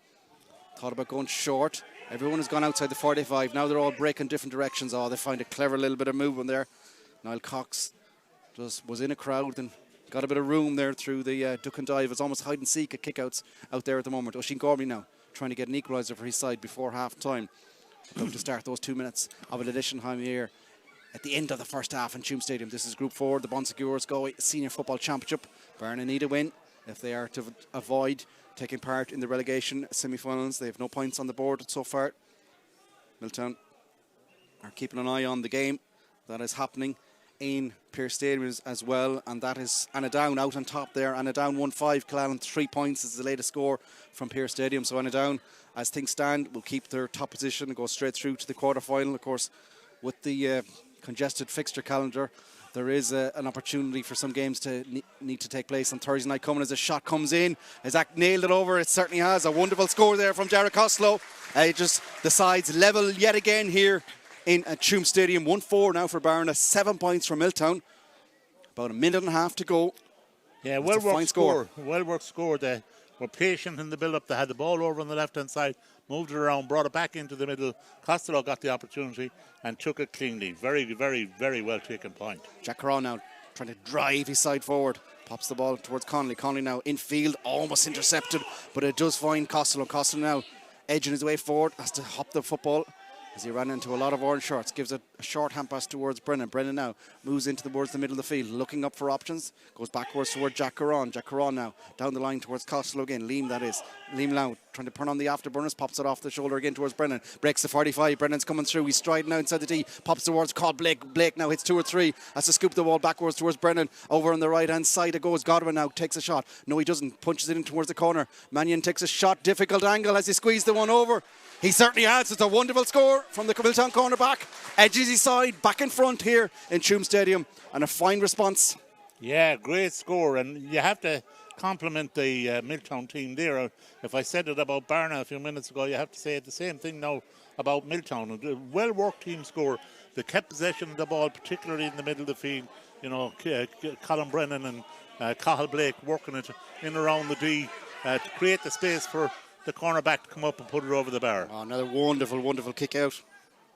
thought about going short. Everyone has gone outside the 45. Now they're all breaking different directions. Oh, they find a clever little bit of movement there. Niall Cox just was in a crowd and got a bit of room there through the duck and dive. It's almost hide and seek at kickouts out there at the moment. Oisín Gormley now trying to get an equaliser for his side before half time. About to start those 2 minutes of an addition time here at the end of the first half in Tuam Stadium. This is Group 4, the Bonsecours Galway Senior Football Championship. Barna need a win if they are to avoid taking part in the relegation semi-finals. They have no points on the board so far. Milltown are keeping an eye on the game that is happening in Pearse Stadium as well, and that is Annadown out on top there. Annadown 1-5, Callan 3 points is the latest score from Pearse Stadium. So Annadown, as things stand, will keep their top position and go straight through to the quarter-final. Of course, with the congested fixture calendar, there is an opportunity for some games to need to take place on Thursday night coming as a shot comes in. Has Zach nailed it over? It certainly has. A wonderful score there from Derek Costello. Just the sides level yet again here in Tuam Stadium. 1-4 now for Barna, 7 points for Milltown. About a minute and a half to go. Yeah, well worked score. Well worked score. They were patient in the build-up. They had the ball over on the left-hand side, moved it around, brought it back into the middle. Costello got the opportunity and took it cleanly. Very, very, very well taken point. Jack Corral now trying to drive his side forward. Pops the ball towards Connolly. Connolly now in field, almost intercepted, but it does find Costello. Costello now edging his way forward, has to hop the football as he ran into a lot of orange shirts. Gives it A short hand pass towards Brennan. Brennan now moves towards the middle of the field, looking up for options. Goes backwards towards Jack Caron. Jack Caron now down the line towards Costello again. Liam, that is. Liam now trying to turn on the afterburners. Pops it off the shoulder again towards Brennan. Breaks the 45. Brennan's coming through. He's striding now inside the D. Pops towards Cod Blake. Blake now hits 2 or 3. Has to scoop the ball backwards towards Brennan. Over on the right hand side it goes. Godwin now takes a shot. No, he doesn't. Punches it in towards the corner. Mannion takes a shot. Difficult angle as he squeezed the one over. He certainly has. It's a wonderful score from the Milltown cornerback. Edges his side, back in front here in Tuam Stadium, and a fine response. Yeah, great score, and you have to compliment the Milltown team there. If I said it about Barna a few minutes ago, you have to say the same thing now about Milltown. A well-worked team score. They kept possession of the ball, particularly in the middle of the field. You know, Colin Brennan and Cathal Blake working it in around the D to create the space for the cornerback to come up and put it over the bar. Oh, another wonderful, wonderful kick out.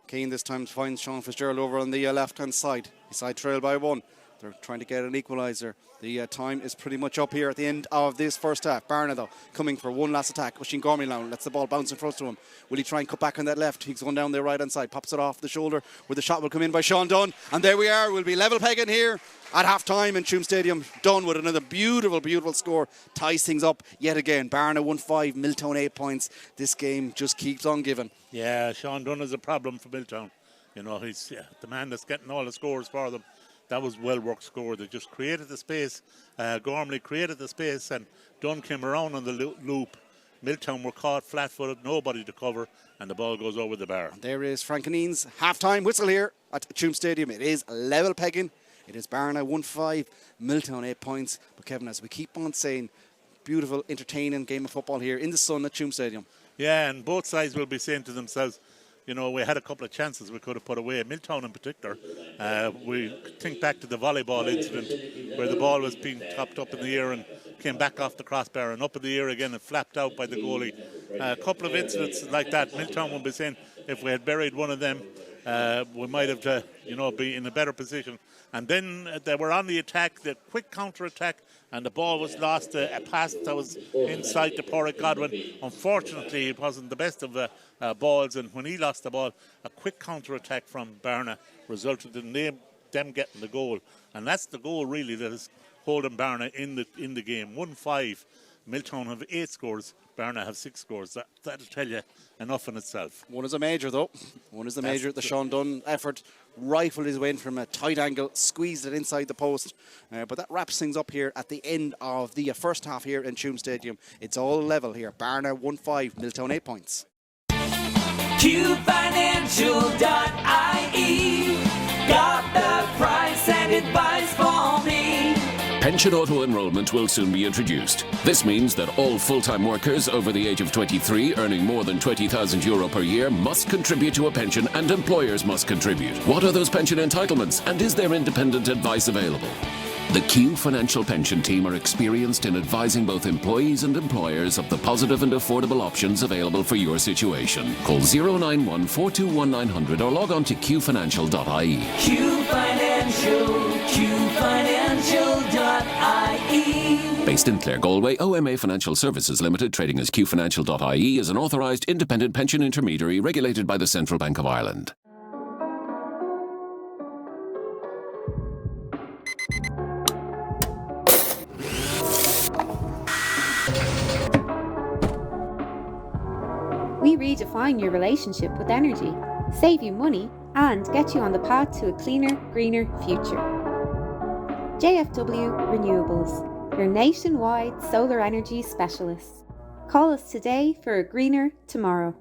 Keane this time finds Sean Fitzgerald over on the left-hand side. His side trail by 1. They're trying to get an equaliser. The time is pretty much up here at the end of this first half. Barna, though, coming for one last attack. Oisin Gormley now lets the ball bounce in front to him. Will he try and cut back on that left? He's going down the right-hand side. Pops it off the shoulder where the shot will come in by Sean Dunn. And there we are. We'll be level pegging here at half-time in Tuam Stadium. Dunn with another beautiful, beautiful score. Ties things up yet again. Barna 1-5, Milltown 8 points. This game just keeps on giving. Yeah, Sean Dunn is a problem for Milltown. You know, he's the man that's getting all the scores for them. That was well-worked score. They just created the space. Gormley created the space, and Dunn came around on the loop. Milltown were caught flat-footed, nobody to cover, and the ball goes over the bar. There is Frank Aneen's half-time whistle here at Tuam Stadium. It is level pegging. It is Barna 1-5, Milltown 8 points. But Kevin, as we keep on saying, beautiful, entertaining game of football here in the sun at Tuam Stadium. Yeah, and both sides will be saying to themselves, you know, we had a couple of chances we could have put away. Milltown in particular, we think back to the volleyball incident where the ball was being topped up in the air and came back off the crossbar and up in the air again and flapped out by the goalie. A couple of incidents like that, Milltown will be saying if we had buried one of them, we might have, be in a better position. And then they were on the attack, the quick counter-attack, and the ball was lost, a pass that was inside to Porrick Godwin. Unfortunately, it wasn't the best of balls, and when he lost the ball, a quick counter-attack from Barna resulted in them getting the goal. And that's the goal, really, that is holding Barna in the game. 1-5. Milltown have 8 scores. Barna have 6 scores. That'll tell you enough in itself. One is a major, though. One is the major. The Sean Dunn effort rifled his way in from a tight angle, squeezed it inside the post. But that wraps things up here at the end of the first half here in Tuam Stadium. It's all level here. Barna 1-5, Milltown 8 points. QFinancial.ie got the price and advice for me. Pension auto-enrolment will soon be introduced. This means that all full-time workers over the age of 23 earning more than €20,000 per year must contribute to a pension, and employers must contribute. What are those pension entitlements, and is there independent advice available? The Q Financial Pension Team are experienced in advising both employees and employers of the positive and affordable options available for your situation. Call 091 421 900 or log on to qfinancial.ie. Q Financial, QFinancial.ie. Based in Clare, Galway, OMA Financial Services Limited, trading as qfinancial.ie, is an authorised independent pension intermediary regulated by the Central Bank of Ireland. We redefine your relationship with energy, save you money, and get you on the path to a cleaner, greener future. JFW Renewables, your nationwide solar energy specialists. Call us today for a greener tomorrow.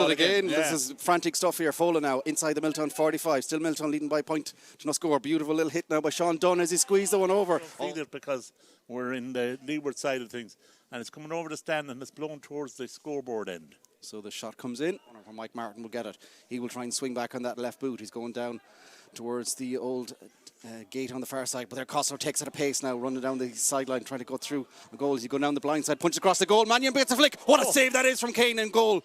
goal again. Yeah. This is frantic stuff here. Fola now inside the Milltown 45. Still Milltown leading by a point to no score. Beautiful little hit now by Sean Dunn as he squeezed the one over. Feel it because we're in the leeward side of things, and it's coming over the stand and it's blown towards the scoreboard end. So the shot comes in. I wonder where Mike Martin will get it. He will try and swing back on that left boot. He's going down towards the old gate on the far side, but their Costello takes it at a pace now, running down the sideline, trying to go through a goal. As you go down the blind side, punches across the goal. Mannion gets a flick. What a save that is from Kane in goal.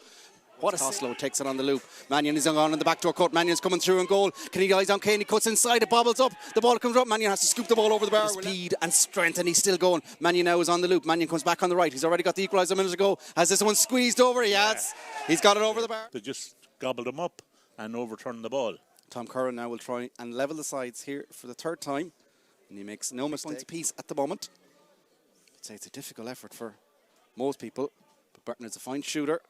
What a Costello takes it on the loop. Mannion is on in the backdoor cut. Mannion's coming through in goal. Can he eyes on Kane? He cuts inside. It bobbles up. The ball comes up. Mannion has to scoop the ball over the bar. Speed and strength, and he's still going. Mannion now is on the loop. Mannion comes back on the right. He's already got the equaliser a minute ago. Has this one squeezed over? He has. He's got it over the bar. They just gobbled him up and overturned the ball. Tom Curran now will try and level the sides here for the third time. And he makes no mistakes apiece at the moment. I'd say it's a difficult effort for most people. But Burton is a fine shooter.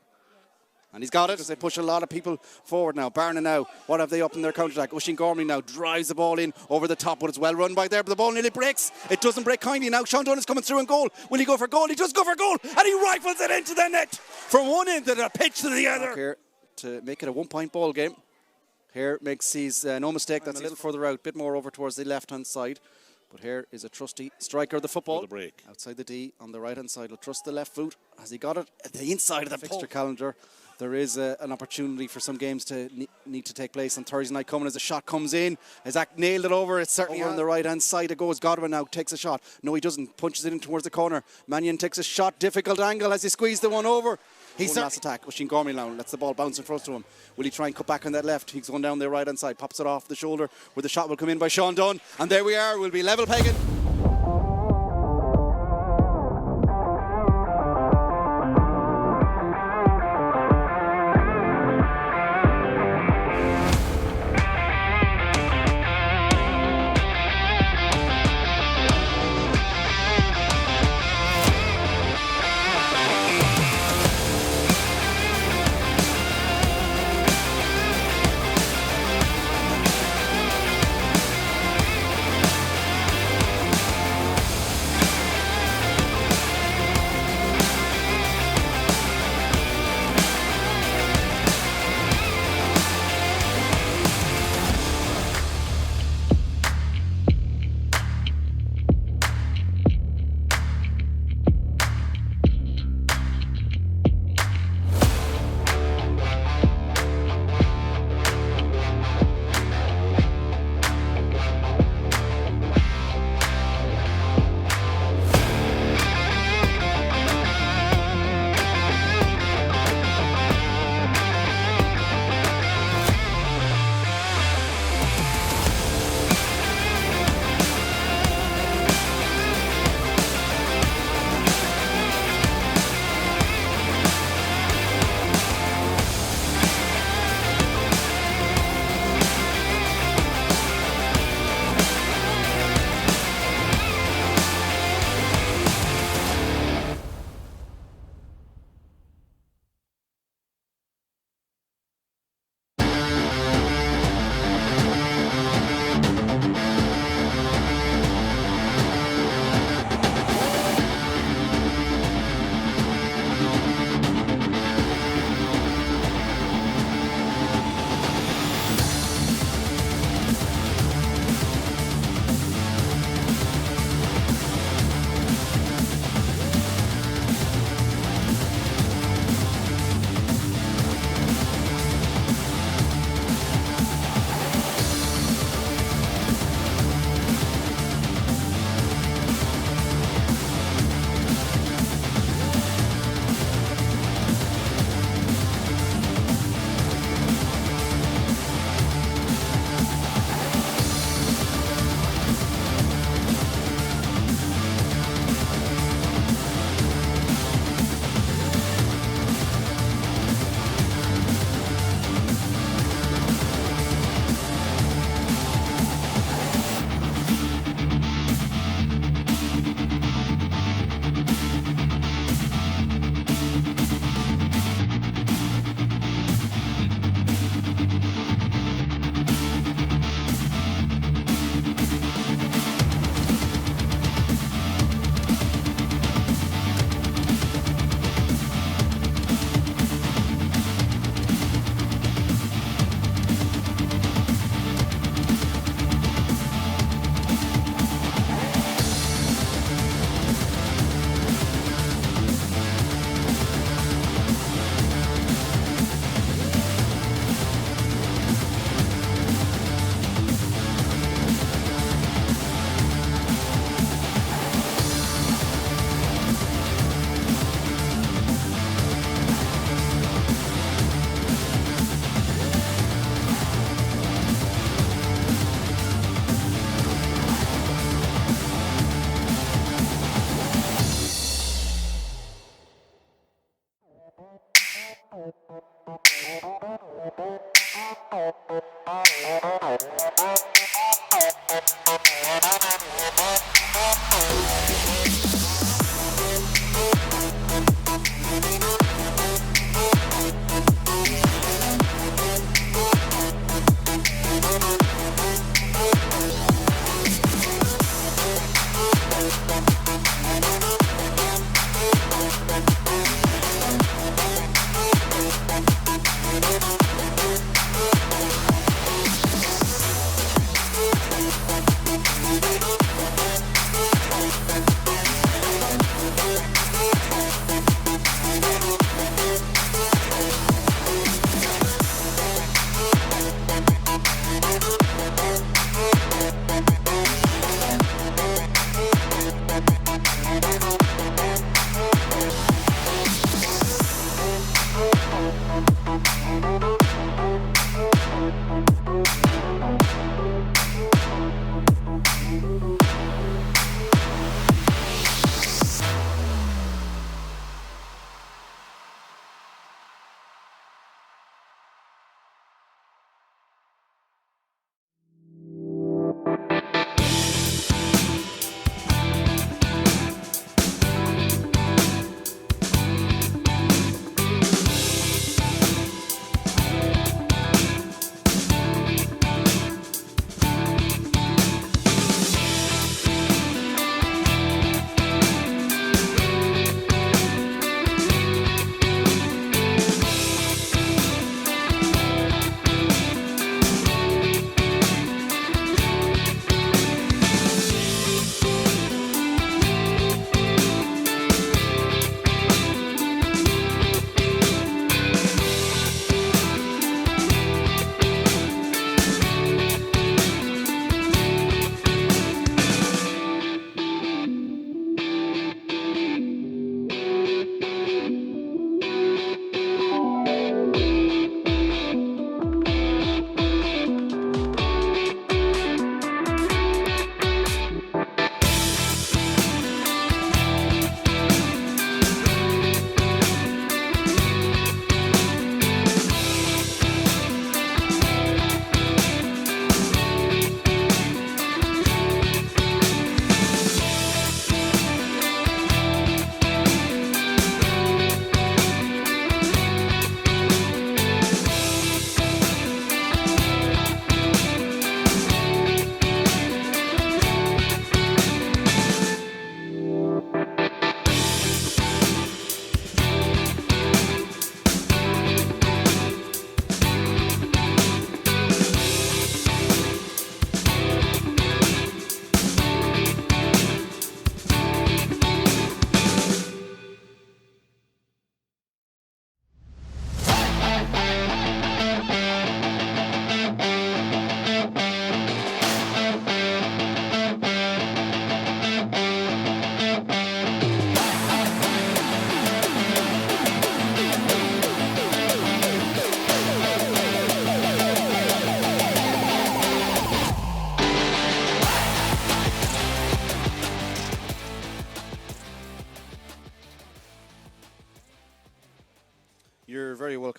And he's got it as they push a lot of people forward now. Barna now, what have they up in their counter-attack? Oisín Gormley now drives the ball in over the top, but it's well run by there, but the ball nearly breaks. It doesn't break kindly now. Sean Dunn is coming through in goal. Will he go for goal? He does go for goal, and he rifles it into the net from one end of the pitch to the other. Here to make it a 1-point ball game. Here makes his no mistake. That's a little further out, bit more over towards the left-hand side. But here is a trusty striker of the football. The break. Outside the D on the right-hand side. Will trust the left foot. Has he got it at the inside of the fixture calendar? There is an opportunity for some games to need to take place on Thursday night coming as a shot comes in. Has Zach nailed it over? It's certainly on the right-hand side. It goes. Godwin now takes a shot. No, he doesn't. Punches it in towards the corner. Mannion takes a shot. Difficult angle as he squeezed the one over. He's last attack. Oisín Gormley now lets the ball bounce in front of him. Will he try and cut back on that left? He's going down the right-hand side. Pops it off the shoulder where the shot will come in by Sean Dunn. And there we are. We'll be level pegging.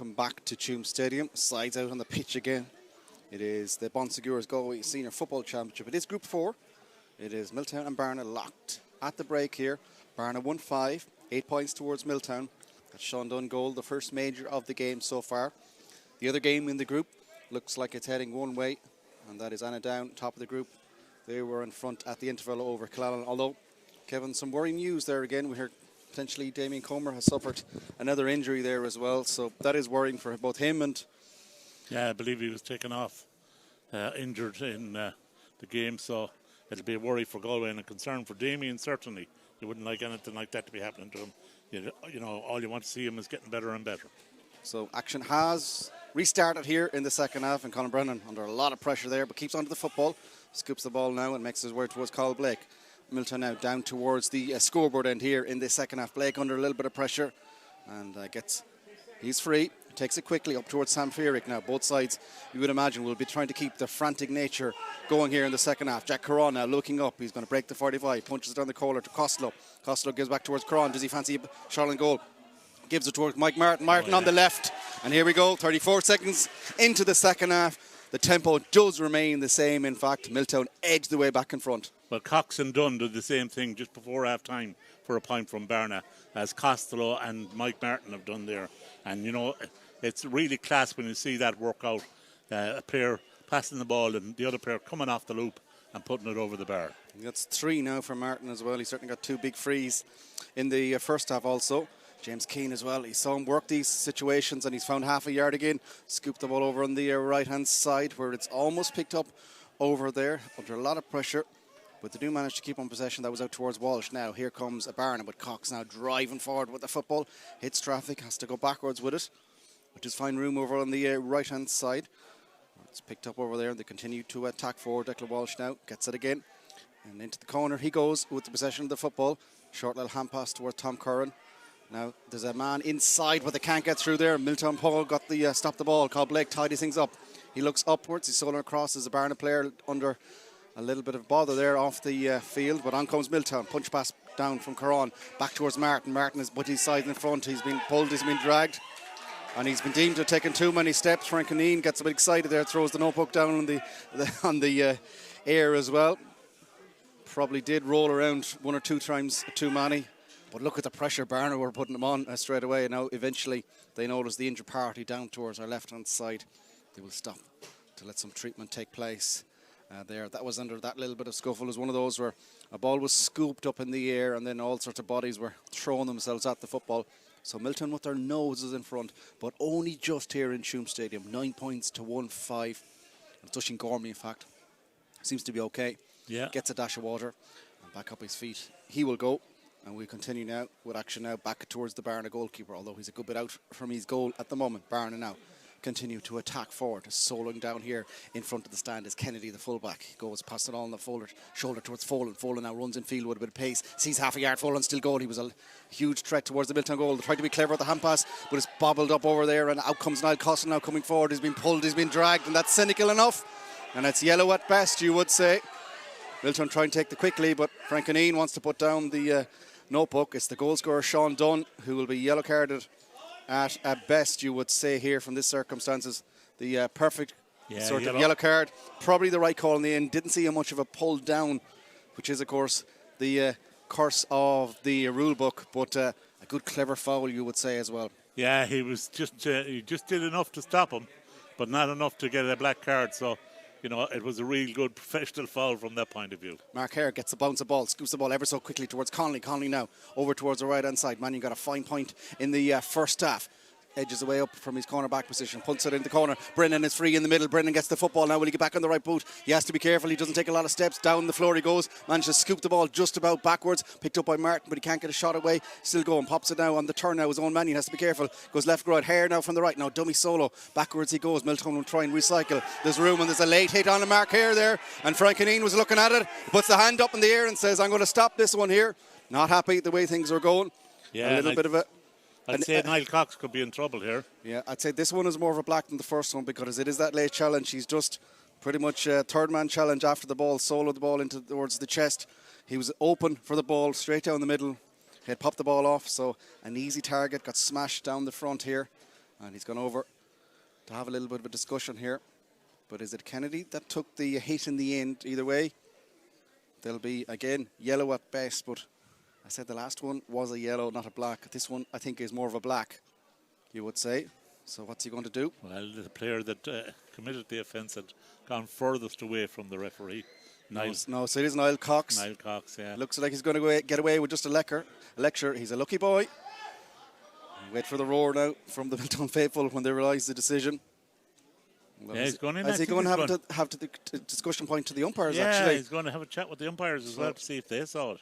welcome back to Tuam Stadium. Sides out on the pitch again. It is the Bonsegure's Galway Senior Football Championship. It is Group 4. It is Milltown and Barna locked at the break here. Barna 1-5, 8 points towards Milltown. That's Sean Dunn goal, the first major of the game so far. The other game in the group looks like it's heading one way, and that is Anna Down, top of the group. They were in front at the interval over Killallen. Although, Kevin, some worrying news there again. We heard potentially Damien Comer has suffered another injury there as well. So that is worrying for both him and... Yeah, I believe he was taken off injured in the game. So it'll be a worry for Galway and a concern for Damien, certainly. You wouldn't like anything like that to be happening to him. You know, all you want to see him is getting better and better. So action has restarted here in the second half, and Colin Brennan under a lot of pressure there, but keeps onto the football. Scoops the ball now and makes his way towards Carl Blake. Milltown now down towards the scoreboard end here in the second half. Blake under a little bit of pressure and he's free. Takes it quickly up towards Sam Fearick now. Both sides, you would imagine, will be trying to keep the frantic nature going here in the second half. Jack Curran now looking up. He's going to break the 45. Punches it down the collar to Costello. Costello gives back towards Curran. Does he fancy Charlotte goal? Gives it towards Mike Martin. Martin on the left. And here we go. 34 seconds into the second half. The tempo does remain the same. In fact, Milltown edged the way back in front. Well, Cox and Dunn did the same thing just before half-time for a point from Barna, as Costello and Mike Martin have done there. And, you know, it's really class when you see that work out. A player passing the ball and the other player coming off the loop and putting it over the bar. That's 3 now for Martin as well. He certainly got 2 big frees in the first half also. James Keane as well. He saw him work these situations and he's found half a yard again. Scooped the ball over on the right-hand side where it's almost picked up over there under a lot of pressure. But they do manage to keep on possession. That was out towards Walsh. Now here comes a Barna, but Cox now driving forward with the football. Hits traffic, has to go backwards with it. But just find room over on the right-hand side. It's picked up over there and they continue to attack forward. Declan Walsh now gets it again. And into the corner he goes with the possession of the football. Short little hand pass towards Tom Curran. Now there's a man inside, but they can't get through there. Milltown Paul got the stop the ball. Carl Blake tidies things up. He looks upwards. He's solar across as a Barna player under a little bit of bother there off the field. But on comes Milltown. Punch pass down from Curran. Back towards Martin. Martin is but his side in front. He's been pulled. He's been dragged. And he's been deemed to have taken too many steps. Frank O'Neill gets a bit excited there. Throws the notebook down on the air as well. Probably did roll around 1 or 2 times too many. But look at the pressure Barna were putting them on straight away. Now eventually they notice the injured party down towards our left-hand side. They will stop to let some treatment take place there. That was under that little bit of scuffle. It was one of those where a ball was scooped up in the air and then all sorts of bodies were throwing themselves at the football. So Milltown with their noses in front, but only just here in Tuam Stadium. 9 points to 1-5. Dushin Gormley, in fact, seems to be okay. Yeah. Gets a dash of water and back up his feet. He will go. And we continue now with action now back towards the Barna goalkeeper, although he's a good bit out from his goal at the moment. Barna now continue to attack forward. Soloing down here in front of the stand is Kennedy, the fullback. He goes past it all on the shoulder towards Folan. Folan now runs in field with a bit of pace. Sees half a yard. Folan still goal. He was a huge threat towards the Milltown goal. They tried to be clever at the hand pass, but it's bobbled up over there. And out comes Niall Costin now coming forward. He's been pulled. He's been dragged. And that's cynical enough. And it's yellow at best, you would say. Milltown try and take the quick lead, but Frank O'Neill wants to put down the notebook. It's the goal scorer Sean Dunn who will be yellow carded at best, you would say here from this circumstances. The perfect sort of yellow card. Probably the right call in the end. Didn't see how much of a pull down, which is of course the curse of the rule book, but a good clever foul, you would say as well. Yeah, he just did enough to stop him, but not enough to get a black card. So, you know, it was a real good professional foul from that point of view. Mark Hare gets the bounce of ball, scoops the ball ever so quickly towards Connolly. Connolly now over towards the right hand side. Mannion got a fine point in the first half. Edges away up from his cornerback position, punts it in the corner. Brennan is free in the middle. Brennan gets the football now. Will he get back on the right boot? He has to be careful. He doesn't take a lot of steps. Down the floor he goes. Manages to scoop the ball just about backwards. Picked up by Martin, but he can't get a shot away. Still going. Pops it now on the turn now. His own man. He has to be careful. Goes left, right. Hare now from the right. Now dummy solo. Backwards he goes. Milltown will try and recycle. There's room and there's a late hit on the Mark Hare there. And Frank O'Neill was looking at it. Puts the hand up in the air and says, I'm going to stop this one here. Not happy the way things are going. Yeah, a little bit of a... I'd say Niall Cox could be in trouble here. Yeah, I'd say this one is more of a black than the first one because it is that late challenge. He's just pretty much a third man challenge after the ball, soloed the ball into towards the chest. He was open for the ball, straight down the middle. He had popped the ball off, so an easy target, got smashed down the front here. And he's gone over to have a little bit of a discussion here. But is it Kennedy that took the hit in the end? Either way, there'll be, again, yellow at best. But I said the last one was a yellow, not a black. This one, I think, is more of a black, you would say. So what's he going to do? Well, the player that committed the offence had gone furthest away from the referee. No, so it is Niall Cox. Niall Cox, yeah. Looks like he's going to get away with just a lecture. He's a lucky boy. Wait for the roar now from the Milltown faithful when they realise the decision. Well, yeah, he's going in. Is he going to have the discussion point to the umpires, yeah, actually? he's going to have a chat with the umpires as well to see if they saw it.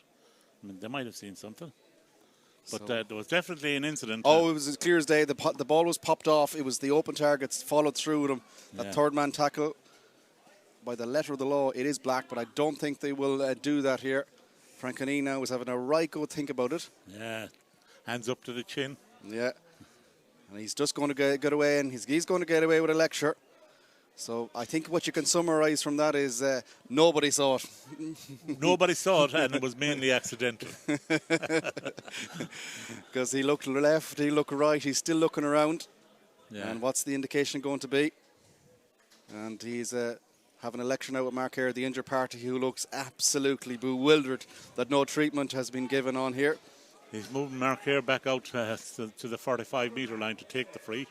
I mean, they might have seen something. But there was definitely an incident. Oh, it was as clear as day. The ball was popped off. It was the open targets followed through with him. That third man tackle, by the letter of the law, it is black, but I don't think they will do that here. Franconini now is having a right good think about it. Yeah, hands up to the chin. Yeah, and he's just going to get away, and he's going to get away with a lecture. So I think what you can summarise from that is nobody saw it. Nobody saw it, and it was mainly accidental. Because he looked left, he looked right, he's still looking around. Yeah. And what's the indication going to be? And he's having a lecture now with Mark Kerr, the injured party, who looks absolutely bewildered that no treatment has been given on here. He's moving Mark Kerr back out to the 45-metre line to take the free.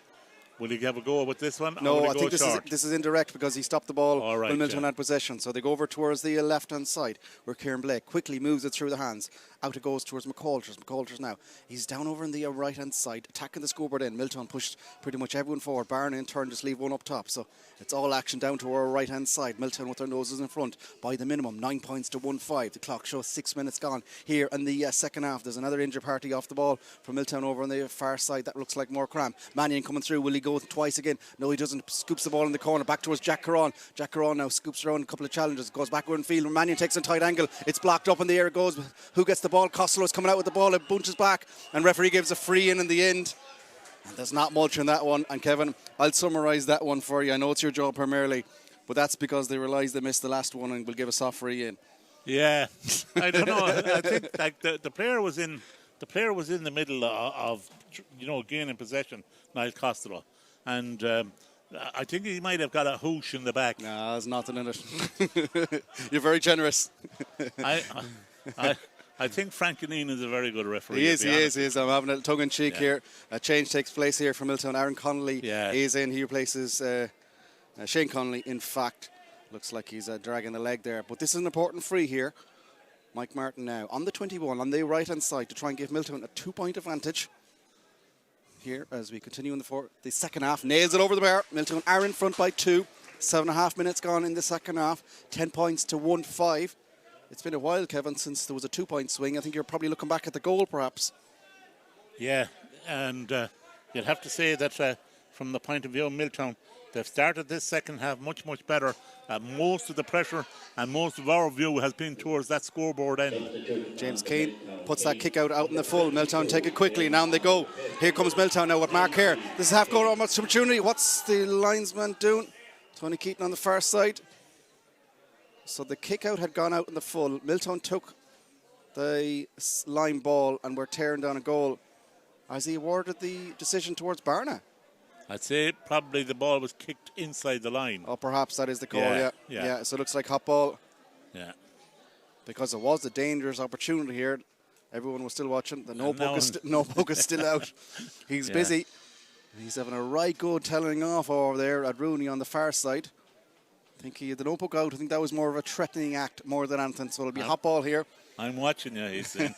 Will he have a go with this one? No, I think this is indirect because he stopped the ball when Milltown had possession. So they go over towards the left-hand side where Kieran Blake quickly moves it through the hands. Out it goes towards McCalters. McCalters now. He's down over on the right-hand side, attacking the scoreboard end. Milltown pushed pretty much everyone forward. Barna in turn just leave one up top. So it's all action down to our right-hand side. Milltown with their noses in front by the minimum. 9 points to 1-5. The clock shows 6 minutes gone here in the second half. There's another injured party off the ball from Milltown over on the far side. That looks like more Cram. Mannion coming through. Will he go twice again? No, he doesn't. Scoops the ball in the corner. Back towards Jack Caron. Jack Caron now scoops around a couple of challenges. Goes backward in field. Mannion takes a tight angle. It's blocked up in the air. It goes. Who gets the ball? Costello's coming out with the ball. It bunches back. And referee gives a free in the end. And there's not much in that one. And Kevin, I'll summarise that one for you. I know it's your job primarily, but that's because they realise they missed the last one and will give a soft free in. Yeah, I don't know. I think like the player was in the middle of gaining possession, Niall Costello, and I think he might have got a hoosh in the back. No, there's nothing in it. You're very generous. I think Franconini is a very good referee. He is. I'm having a tongue-in-cheek here. A change takes place here for Milltown. Aaron Connolly is in. He replaces Shane Connolly. In fact, looks like he's dragging the leg there. But this is an important free here. Mike Martin now on the 21 on the right-hand side to try and give Milltown a 2-point advantage. Here as we continue in the second half. Nails it over the bar. Milltown are in front by 2. 7.5 minutes gone in the second half. 10 points to 1-5. It's been a while, Kevin, since there was a 2-point swing. I think you're probably looking back at the goal, perhaps. Yeah, and you'd have to say that from the point of view of Milltown, they've started this second half much, much better. Most of the pressure and most of our view has been towards that scoreboard end. James Keane puts that kick out in the full. Milltown take it quickly. Now they go. Here comes Milltown now with Mark Kerr. This is half-goal opportunity. What's the linesman doing? Tony Keaton on the far side. So the kick out had gone out in the full. Milltown took the line ball and were tearing down a goal. Has he awarded the decision towards Barna? I'd say probably the ball was kicked inside the line. Oh, perhaps that is the call, yeah. So it looks like hot ball. Yeah. Because it was a dangerous opportunity here. Everyone was still watching. The notebook is still out. He's busy. He's having a right good telling off over there at Rooney on the far side. I think he had the notebook out. I think that was more of a threatening act more than anything. So it'll be hot ball here. I'm watching you, he's saying.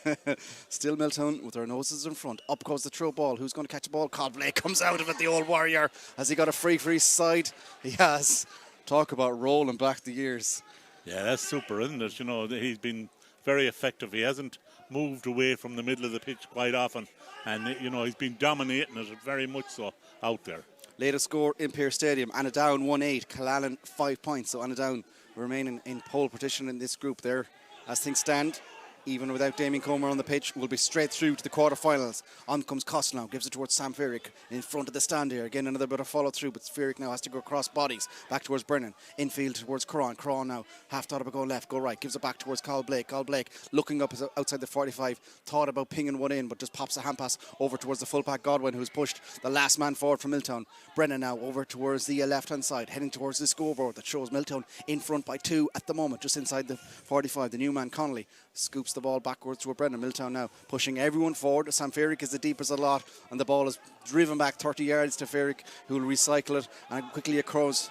Still Milltown with their noses in front. Up goes the throw ball. Who's going to catch the ball? Colin Blake comes out of it, the old warrior. Has he got a free for his side? He has. Talk about rolling back the years. Yeah, that's super, isn't it? You know, he's been very effective. He hasn't moved away from the middle of the pitch quite often. And, you know, he's been dominating it very much so out there. Latest score in Pearse Stadium. Annadown 1-8. Killallen 5 points. So Annadown remaining in pole position in this group there as things stand. even without Damien Comer on the pitch, will be straight through to the quarterfinals. On comes Costello, gives it towards Sam Ferrick in front of the stand here. Again, another bit of follow through, but Ferrick now has to go across bodies. Back towards Brennan. Infield towards Cron. Cron now half thought about going left, go right. Gives it back towards Carl Blake. Carl Blake looking up outside the 45. Thought about pinging one in, but just pops a hand pass over towards the fullback Godwin, who's pushed the last man forward from Milltown. Brennan now over towards the left-hand side, heading towards the scoreboard that shows Milltown in front by 2 at the moment, just inside the 45. The new man Connolly scoops the ball backwards to Brennan. Milltown now pushing everyone forward. Sam Ferrick is the deepest of the lot, and the ball is driven back 30 yards to Ferrick, who will recycle it and quickly across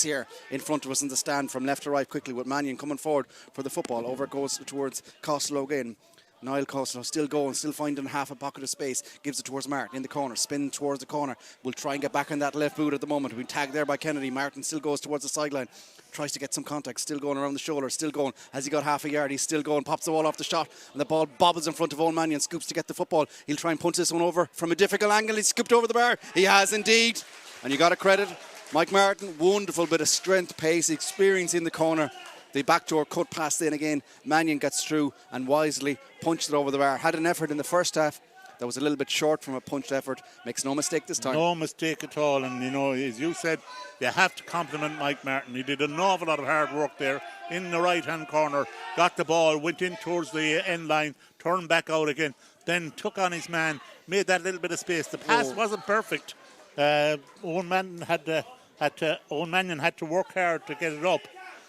here in front of us in the stand from left to right quickly, with Mannion coming forward for the football. Over it goes towards Costello again. Niall Costello still going, still finding half a pocket of space. Gives it towards Martin in the corner, spin towards the corner. Will try and get back on that left boot at the moment. We've tagged there by Kennedy. Martin still goes towards the sideline. Tries to get some contact, still going around the shoulder, still going. Has he got half a yard? He's still going, pops the ball off the shot, and the ball bobbles in front of Owen Mannion. Scoops to get the football. He'll try and punch this one over from a difficult angle. He's scooped over the bar. He has indeed. And you got to credit Mike Martin. Wonderful bit of strength, pace, experience in the corner. The backdoor cut pass in again. Mannion gets through and wisely punched it over the bar. Had an effort in the first half that was a little bit short from a punched effort. Makes no mistake this time. No mistake at all. And, you know, as you said, you have to compliment Mike Martin. He did an awful lot of hard work there in the right-hand corner. Got the ball, went in towards the end line, turned back out again, then took on his man, made that little bit of space. The pass wasn't perfect. Owen Mannion had to work hard to get it up.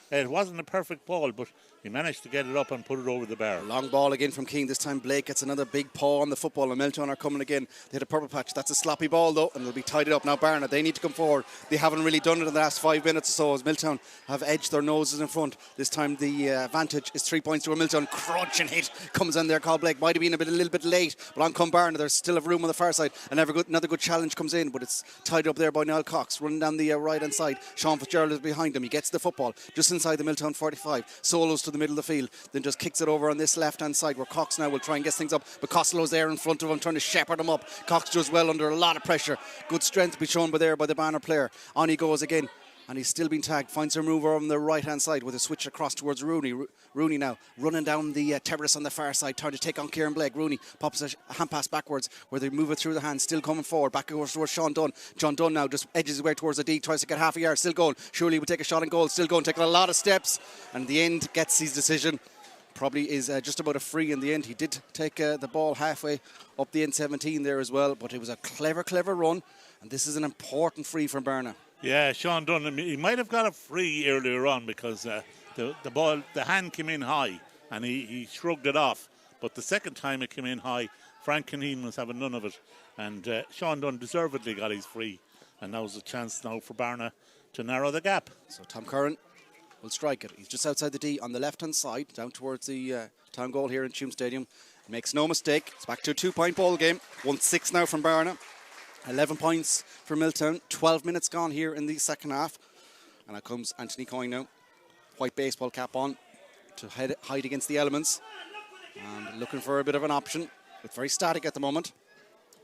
It wasn't a perfect ball, but he managed to get it up and put it over the bar. Long ball again from Keane. This time Blake gets another big paw on the football, and Milltown are coming again. They hit a purple patch. That's a sloppy ball though, and they'll be tidied up. Now Barna, they need to come forward. They haven't really done it in the last 5 minutes or so, as Milltown have edged their noses in front. This time the advantage is 3 points to a Milltown. Crunching hit comes in there. Carl Blake might have been a little bit late, but on come Barna, there's still a room on the far side. Another good challenge comes in, but it's tied up there by Niall Cox, running down the right hand side. Sean Fitzgerald is behind him. He gets the football just inside the Milltown 45, solos to the middle of the field, then just kicks it over on this left hand side, where Cox now will try and get things up, but Costello's there in front of him trying to shepherd him up. Cox does well under a lot of pressure. Good strength to be shown by the Barna player. On he goes again, and he's still been tagged. Finds a move over on the right hand side with a switch across towards Rooney. Rooney now running down the terrace on the far side, trying to take on Kieran Blake. Rooney pops a hand pass backwards where they move it through the hands, still coming forward. Back towards Sean Dunn. John Dunn now just edges his way towards the D, tries to get half a yard, still going. Surely will take a shot on goal, still going, taking a lot of steps, and in the end gets his decision. Probably is just about a free in the end. He did take the ball halfway up the end 17 there as well, but it was a clever run, and this is an important free from Barna. Yeah, Sean Dunn, he might have got a free earlier on because the hand came in high and he shrugged it off. But the second time it came in high, Frank Kinnean was having none of it. And Sean Dunn deservedly got his free. And now's a chance now for Barna to narrow the gap. So Tom Curran will strike it. He's just outside the D on the left-hand side, down towards the town goal here in Tuam Stadium. Makes no mistake. It's back to a 2-point ball game. 1-6 now from Barna. 11 points for Milltown. 12 minutes gone here in the second half. And out comes Anthony Coyne now. White baseball cap on to hide against the elements. And looking for a bit of an option. It's very static at the moment.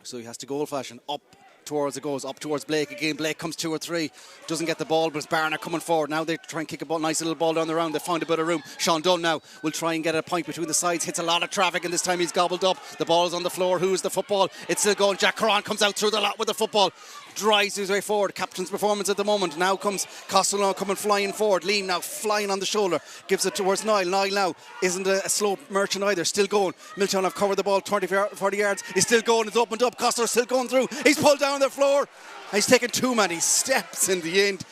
So he has to go old-fashioned. Up towards it goes, up towards Blake again. Blake comes 2 or 3. Doesn't get the ball, but it's Barna coming forward. Now they try and kick a ball, nice little ball down the round. They found a bit of room. Sean Dunn now will try and get a point between the sides. Hits a lot of traffic, and this time he's gobbled up. The ball is on the floor. Who's the football? It's still going. Jack Curran comes out through the lot with the football. Drives his way forward. Captain's performance at the moment. Now comes Costello coming flying forward. Liam now flying on the shoulder. Gives it towards Niall. Niall now isn't a slow merchant either. Still going. Milltown have covered the ball 40 yards. He's still going. It's opened up. Costello still going through. He's pulled down the floor. He's taken too many steps in the end.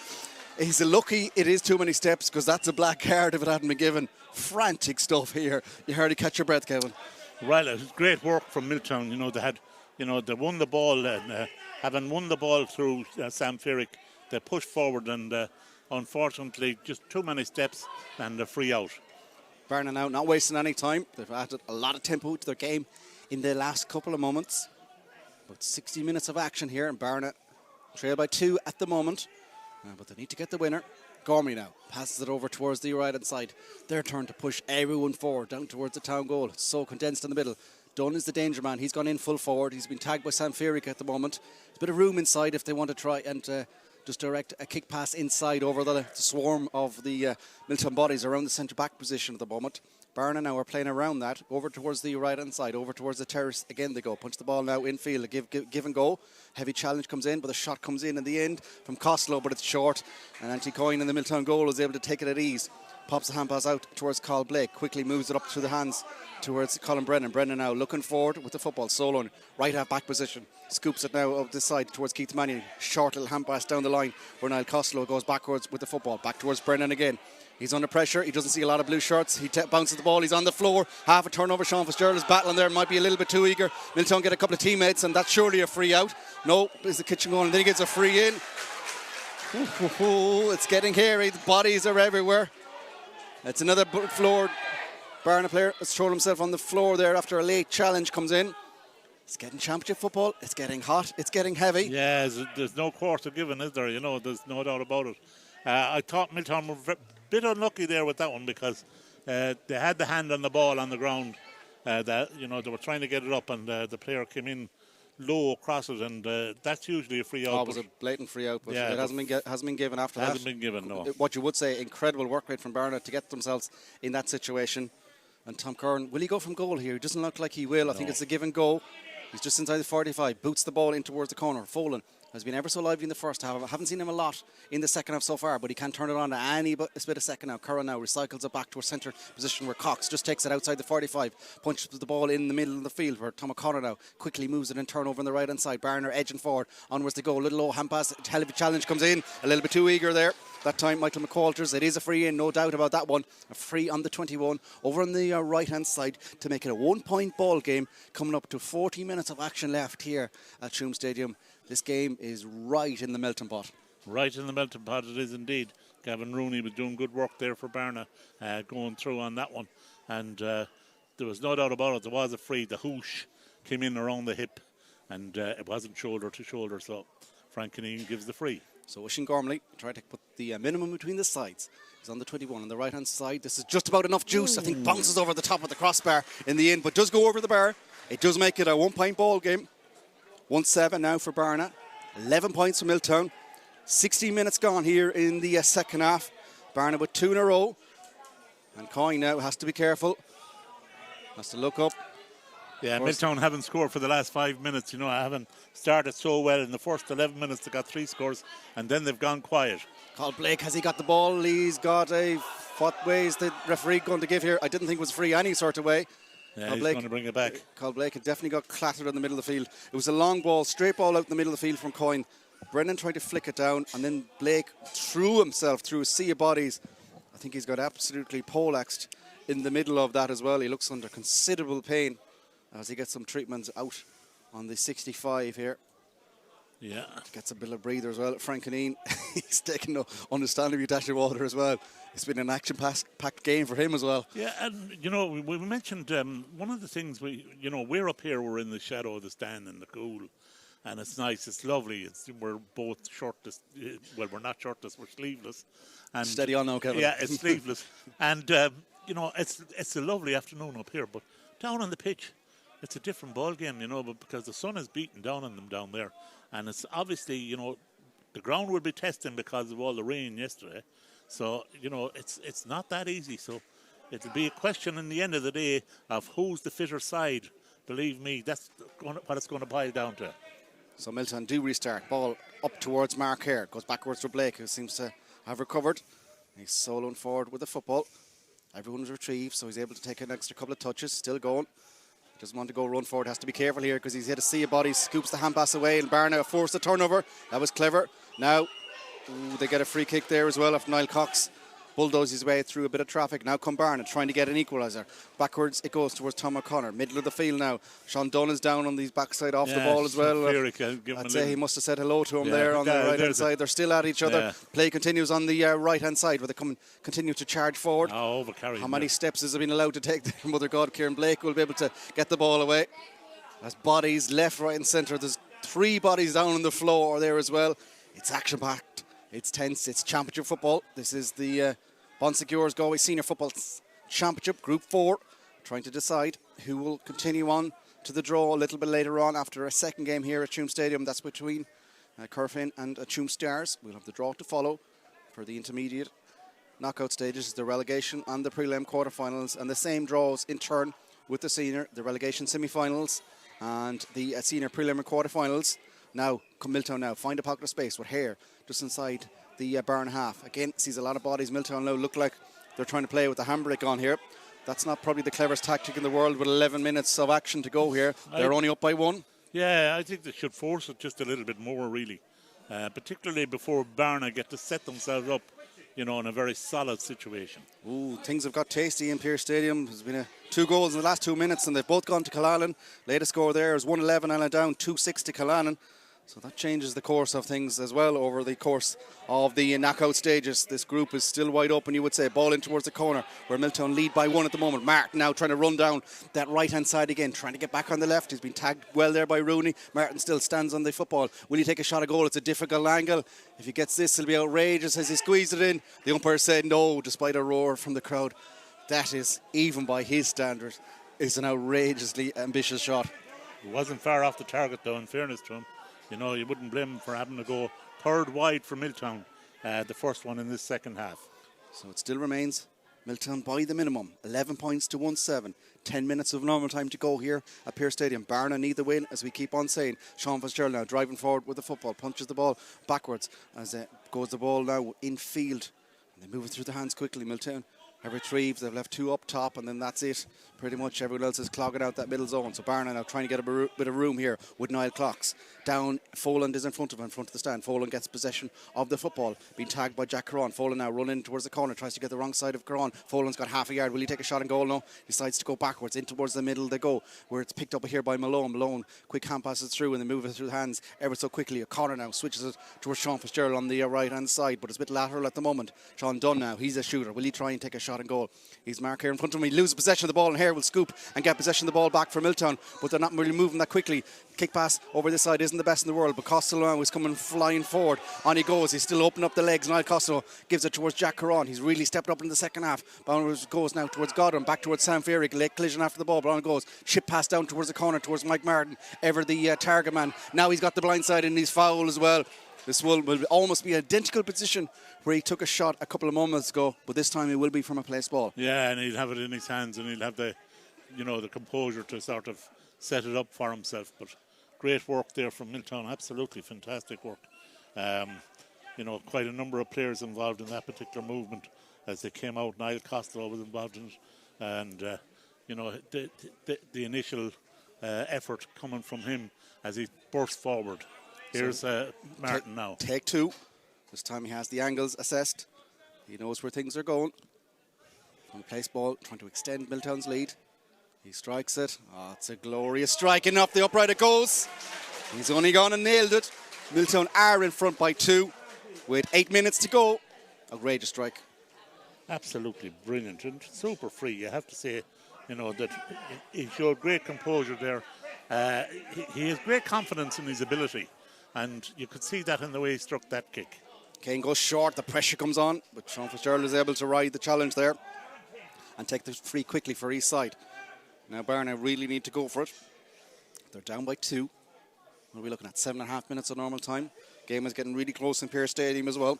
He's lucky it is too many steps, because that's a black card if it hadn't been given. Frantic stuff here. You hardly catch your breath, Kevin. Well, it was great work from Milltown. They won the ball, and having won the ball through Sam Ferrick, they pushed forward, and unfortunately just too many steps and a free out. Barna now not wasting any time. They've added a lot of tempo to their game in the last couple of moments. About 60 minutes of action here, and Barna trail by 2 at the moment. But they need to get the winner. Gormley now passes it over towards the right hand side. Their turn to push everyone forward down towards the town goal. It's so condensed in the middle. Dunn is the danger man. He's gone in full forward. He's been tagged by Sam Ferrick at the moment. There's a bit of room inside if they want to try and just direct a kick pass inside over the swarm of the Milltown bodies around the centre-back position at the moment. Barna now are playing around that, over towards the right-hand side, over towards the terrace. Again they go, punch the ball now infield, give and go. Heavy challenge comes in, but the shot comes in the end from Costello, but it's short. And Anthony Coyne in the Milltown goal was able to take it at ease. Pops the hand pass out towards Carl Blake, quickly moves it up through the hands towards Colin Brennan. Brennan now looking forward with the football, solo in right half back position. Scoops it now up this side towards Keith Mannion. Short little hand pass down the line where Niall Costello goes backwards with the football. Back towards Brennan again. He's under pressure. He doesn't see a lot of blue shirts. He bounces the ball. He's on the floor. Half a turnover. Sean Fitzgerald is battling there. Might be a little bit too eager. Milltown get a couple of teammates, and that's surely a free out. No, is the kitchen going? And then he gets a free in. Ooh, it's getting hairy. The bodies are everywhere. It's another floor. Barna player has thrown himself on the floor there after a late challenge comes in. It's getting championship football. It's getting hot. It's getting heavy. Yeah, there's no quarter given, is there? There's no doubt about it. I thought Milltown were bit unlucky there with that one because they had the hand on the ball on the ground. They were trying to get it up, and the player came in low across it, and that's usually a free out. Oh, it was a blatant free out, but it hasn't been given after that. Hasn't been given, no. What you would say, incredible work rate from Barna to get themselves in that situation. And Tom Curran, will he go from goal here? He doesn't look like he will. No. I think it's a give and go. He's just inside the 45, boots the ball in towards the corner. Folan has been ever so lively in the first half. I haven't seen him a lot in the second half so far, but he can turn it on at any bit of second now. Curran now recycles it back to a centre position where Cox just takes it outside the 45, punches the ball in the middle of the field where Tom O'Connor now quickly moves it and turn over on the right hand side. Barner edging forward, onwards to go. Little low hand pass, hell of a challenge comes in, a little bit too eager there. That time Michael McWalters, it is a free in, no doubt about that one. A free on the 21 over on the right hand side to make it a 1 point ball game, coming up to 40 minutes of action left here at Tuam Stadium. This game is right in the melting pot. Right in the melting pot it is indeed. Gavin Rooney was doing good work there for Barna, going through on that one. And there was no doubt about it, there was a free. The whoosh came in around the hip, and it wasn't shoulder to shoulder, so Frank Kinnean gives the free. So Oisin Gormley tried to put the minimum between the sides. He's on the 21 on the right hand side. This is just about enough juice. I think bounces over the top of the crossbar in the end, but does go over the bar. It does make it a 1 point ball game. 1-7 now for Barna. 11 points for Milltown. 16 minutes gone here in the second half. Barna with 2 in a row. And Coyne now has to be careful. Has to look up. Yeah, Milltown haven't scored for the last 5 minutes. I haven't started so well. In the first 11 minutes, they got 3 scores, and then they've gone quiet. Carl Blake, has he got the ball? He's got what way is the referee going to give here? I didn't think it was free any sort of way. Yeah, he's going to bring it back. Carl Blake had definitely got clattered in the middle of the field. It was a long ball, straight ball out in the middle of the field from Coyne. Brennan tried to flick it down, and then Blake threw himself through a sea of bodies. I think he's got absolutely poleaxed in the middle of that as well. He looks under considerable pain as he gets some treatments out on the 65 here. Yeah. Gets a bit of breather as well. Frank Kinnean, he's taking no understandably dash of water as well. It's been an action-packed game for him as well. Yeah, and, we mentioned one of the things, we're up here, we're in the shadow of the stand in the cool, and it's nice, it's lovely. We're both shirtless. Well, we're not shirtless, we're sleeveless. And steady on now, Kevin. Yeah, it's sleeveless. And, it's a lovely afternoon up here, but down on the pitch, it's a different ball game, but because the sun is beating down on them down there. And it's obviously, the ground will be testing because of all the rain yesterday. So, it's not that easy. So it'll be a question in the end of the day of who's the fitter side. Believe me, that's what it's going to boil down to. So Milltown do restart. Ball up towards Mark Hare. Goes backwards for Blake, who seems to have recovered. He's soloing forward with the football. Everyone's retrieved, so he's able to take an extra couple of touches. Still going. Doesn't want to go run forward, has to be careful here because he's hit a sea of bodies, scoops the hand pass away, and Barna forced the turnover. That was clever. Now, they get a free kick there as well after Niall Cox bulldozes his way through a bit of traffic. Now come Barna trying to get an equaliser. Backwards it goes towards Tom O'Connor. Middle of the field now. Sean Dunn is down on the backside off the ball as well. I'd say he must have said hello to him there on the right hand side. They're still at each other. Yeah. Play continues on the right hand side where they continue to charge forward. How many steps has it been allowed to take there? Mother God, Kieran Blake will be able to get the ball away. As bodies left, right and centre. There's 3 bodies down on the floor there as well. It's action packed. It's tense. It's championship football. This is the Bon Secours Galway Senior Football Championship, Group 4, trying to decide who will continue on to the draw a little bit later on after a second game here at Tuam Stadium. That's between Curfin and Tuam Stars. We'll have the draw to follow for the intermediate knockout stages, the relegation and the prelim quarterfinals, and the same draws in turn with the senior, the relegation semi-finals and the senior prelim and quarterfinals. Now, come Milltown now, find a pocket of space with Hare just inside the Barna half. Again, sees a lot of bodies. Milltown now look like they're trying to play with the handbrake on here. That's not probably the cleverest tactic in the world with 11 minutes of action to go here. They're only up by 1. Yeah, I think they should force it just a little bit more, really. Particularly before Barna get to set themselves up, in a very solid situation. Ooh, things have got tasty in Pearse Stadium. There's been 2 goals in the last 2 minutes, and they've both gone to Killallen. Latest score there is 1-11 and down, 2-6 to Killallen. So that changes the course of things as well over the course of the knockout stages. This group is still wide open, you would say. Ball in towards the corner where Milltown lead by 1 at the moment. Martin now trying to run down that right-hand side again, trying to get back on the left. He's been tagged well there by Rooney. Martin still stands on the football. Will he take a shot at goal? It's a difficult angle. If he gets this, it'll be outrageous as he squeezed it in. The umpire said no, despite a roar from the crowd. That is, even by his standards, is an outrageously ambitious shot. He wasn't far off the target, though, in fairness to him. You wouldn't blame him for having to go 3rd wide for Milltown, the first one in this second half. So it still remains Milltown by the minimum, 11 points to 1-7. 10 minutes of normal time to go here at Pearse Stadium. Barna need the win, as we keep on saying. Sean Fitzgerald now driving forward with the football, punches the ball backwards as goes the ball now in field. And they move it through the hands quickly. Milltown have retrieved. They've left 2 up top, and then that's it. Pretty much everyone else is clogging out that middle zone. So Barna now trying to get a bit of room here with Niall Clocks. Down, Foland is in front of the stand. Foland gets possession of the football, being tagged by Jack Caron. Foland now running towards the corner, tries to get the wrong side of Caron. Foland's got half a yard. Will he take a shot and goal? No. Decides to go backwards, in towards the middle they go, where it's picked up here by Malone. Malone, quick hand passes through, and they move it through the hands ever so quickly. O'Connor now switches it towards Sean Fitzgerald on the right-hand side, but it's a bit lateral at the moment. Sean Dunn now, he's a shooter. Will he try and take a shot and goal? He's Mark here in front of him. He loses possession of the ball, and Hare will scoop and get possession of the ball back for Milltown, but they're not really moving that quickly. Kick pass over this side isn't the best in the world, but Costello is coming flying forward. On he goes. He's still opening up the legs. Niall Costello gives it towards Jack Caron. He's really stepped up in the second half. Barna goes now towards Godwin, back towards Sam Ferry. Late collision after the ball. Barna goes. Chip pass down towards the corner, towards Mike Martin. Ever the target man. Now he's got the blind side and he's foul as well. This will almost be an identical position where he took a shot a couple of moments ago, but this time it will be from a place ball. Yeah, and he'll have it in his hands, and he'll have the composure to sort of set it up for himself. But great work there from Milltown, absolutely fantastic work. Quite a number of players involved in that particular movement as they came out. Niall Costello was involved in it, and the initial effort coming from him as he burst forward. Here's Martin now. Take 2. This time he has the angles assessed. He knows where things are going. On the place ball, trying to extend Milltown's lead. He strikes it. Oh, it's a glorious strike. And off the upright it goes. He's only gone and nailed it. Milltown are in front by 2 with 8 minutes to go. Outrageous strike. Absolutely brilliant and super free. You have to say, that he showed great composure there. He has great confidence in his ability, and you could see that in the way he struck that kick. Kane goes short, the pressure comes on, but Sean Fitzgerald is able to ride the challenge there and take the free quickly for each side. Now Barna really need to go for it. They're down by 2. What are we looking at? 7.5 minutes of normal time. Game is getting really close in Pearse Stadium as well.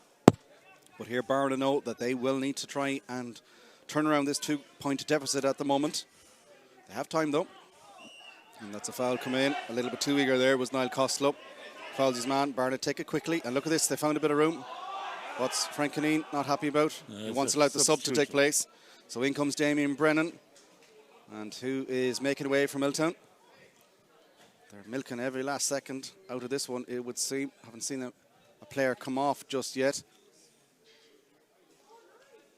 But here Barna know that they will need to try and turn around this 2-point deficit at the moment. They have time though. And that's a foul come in. A little bit too eager there was Niall Costello. Fouls his man. Barna take it quickly. And look at this, they found a bit of room. What's Frank Kineen not happy about? He wants to allow the sub to take place. So in comes Damien Brennan. And who is making way for Milltown. They're milking every last second out of this one, it would seem. Haven't seen a player come off just yet.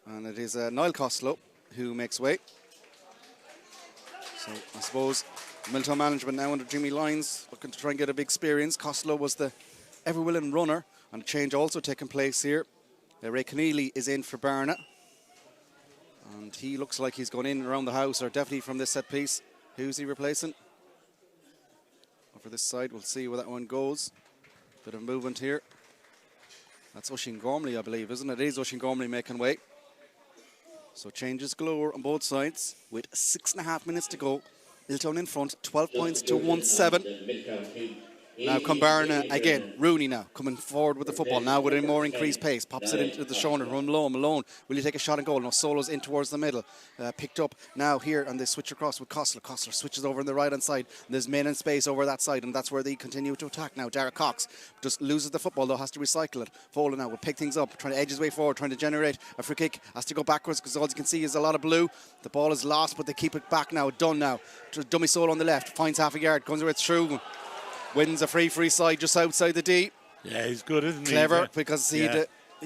And it is Niall Costello who makes way. So I suppose Milltown management now under Jimmy Lyons looking to try and get a big experience. Costello was the ever-willing runner, and a change also taking place here. Ray Keneally is in for Barna. And he looks like he's gone in around the house, or definitely from this set piece. Who's he replacing? Over this side, we'll see where that one goes. Bit of movement here. That's Oisin Gormley, I believe, isn't it? It is Oisin Gormley making way. So changes galore on both sides with 6.5 minutes to go. Milltown in front, 12 points to 1-7. Now come Barna again. Rooney now coming forward with the football. Now with a more increased pace. Pops it into the shoulder. Run low. Malone. Will you take a shot and goal? No, Solo's in towards the middle. Picked up now here, and they switch across with Costler. Costler switches over on the right hand side. There's men in space over that side, and that's where they continue to attack now. Derek Cox just loses the football though, has to recycle it. Fola now will pick things up, trying to edge his way forward, trying to generate a free kick. Has to go backwards because all you can see is a lot of blue. The ball is lost, but they keep it back now. Done now. Dummy Solo on the left. Finds half a yard. Comes with through. Wins a free side just outside the D. Yeah, he's good, isn't he? Clever, because he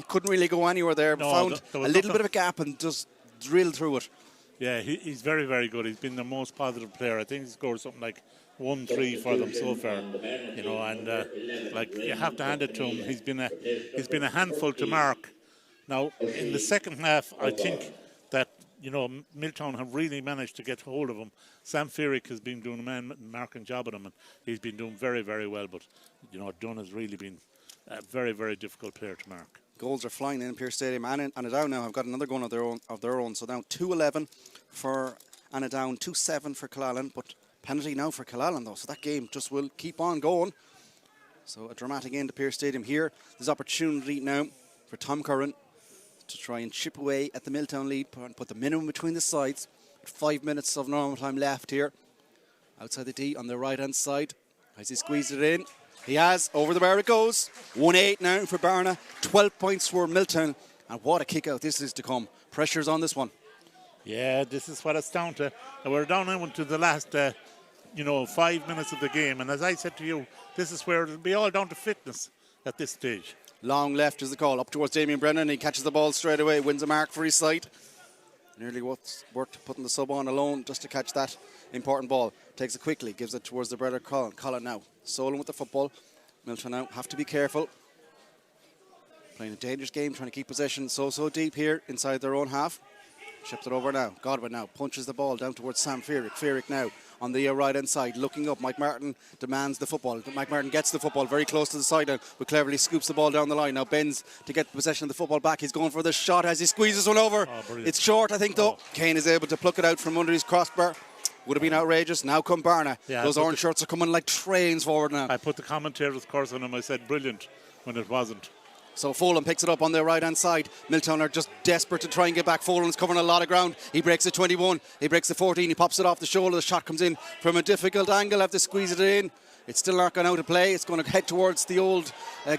couldn't really go anywhere there. No, found a little bit of a gap and just drilled through it. Yeah, he's very, very good. He's been the most positive player. I think he scored something like 1-3 for them so far. You know, and like you have to hand it to him. He's been a handful to mark. Now in the second half, I think that, you know, Milltown have really managed to get hold of him. Sam Fearick has been doing a man-marking job at him, and he's been doing very, very well. But, you know, Dunn has really been a very, very difficult player to mark. Goals are flying in Pearse Stadium. Anadown now have got another goal of their own. So now 2-11 for Anadown, 2-7 for Killallen. But penalty now for Killallen, though. So that game just will keep on going. So a dramatic end to Pearse Stadium here. There's opportunity now for Tom Curran to try and chip away at the Milltown lead and put the minimum between the sides. 5 minutes of normal time left here. Outside the D on the right hand side. As he squeezed it in. He has. Over the bar it goes. 1-8 now for Barna. 12 points for Milltown. And what a kick out this is to come. Pressure's on this one. Yeah, this is what it's down to. And we're down now to the last 5 minutes of the game. And as I said to you, this is where it'll be all down to fitness at this stage. Long left is the call. Up towards Damien Brennan. He catches the ball straight away. Wins a mark for his side. Nearly worth putting the sub on alone just to catch that important ball. Takes it quickly. Gives it towards the brother Colin. Colin now. Solo with the football. Milltown now have to be careful. Playing a dangerous game. Trying to keep possession so deep here inside their own half. Chips it over now. Godwin now punches the ball down towards Sam Fearick. Fearick now on the right hand side, looking up. Mike Martin demands the football. Mike Martin gets the football very close to the sideline, but cleverly scoops the ball down the line. Now bends to get possession of the football back. He's going for the shot as he squeezes one over. It's short, I think, though. Kane is able to pluck it out from under his crossbar. Would have been outrageous. Now come Barna. Yeah, those orange shirts are coming like trains forward now. I put the commentator's curse on him. I said brilliant when it wasn't. So Folan picks it up on the right-hand side. Milltown are just desperate to try and get back. Folan's covering a lot of ground. He breaks the 21. He breaks the 14. He pops it off the shoulder. The shot comes in from a difficult angle. Have to squeeze it in. It's still not going out of play. It's going to head towards the old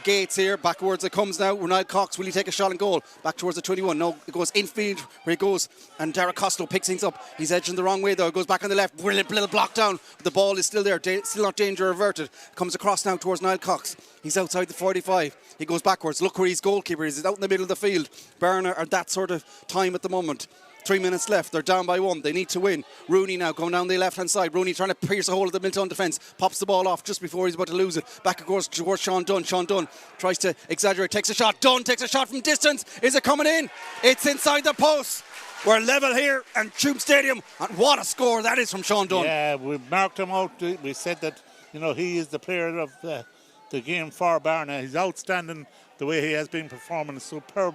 gates here. Backwards it comes now. Ronald Cox, will he take a shot and goal? Back towards the 21. No, it goes infield where he goes. And Derek Costello picks things up. He's edging the wrong way though. It goes back on the left. Brilliant little block down. The ball is still there. Still not danger averted. Comes across now towards Niall Cox. He's outside the 45. He goes backwards. Look where his goalkeeper is. He's out in the middle of the field. Barna are that sort of time at the moment. 3 minutes left. They're down by 1. They need to win. Rooney now going down the left-hand side. Rooney trying to pierce a hole of the Milltown defence. Pops the ball off just before he's about to lose it. Back, of course, towards Sean Dunn. Sean Dunn tries to exaggerate. Takes a shot. Dunn takes a shot from distance. Is it coming in? It's inside the post. We're level here at Tuam Stadium. And what a score that is from Sean Dunn. Yeah, we marked him out. We said that, he is the player of the game for Barna. He's outstanding the way he has been performing. A superb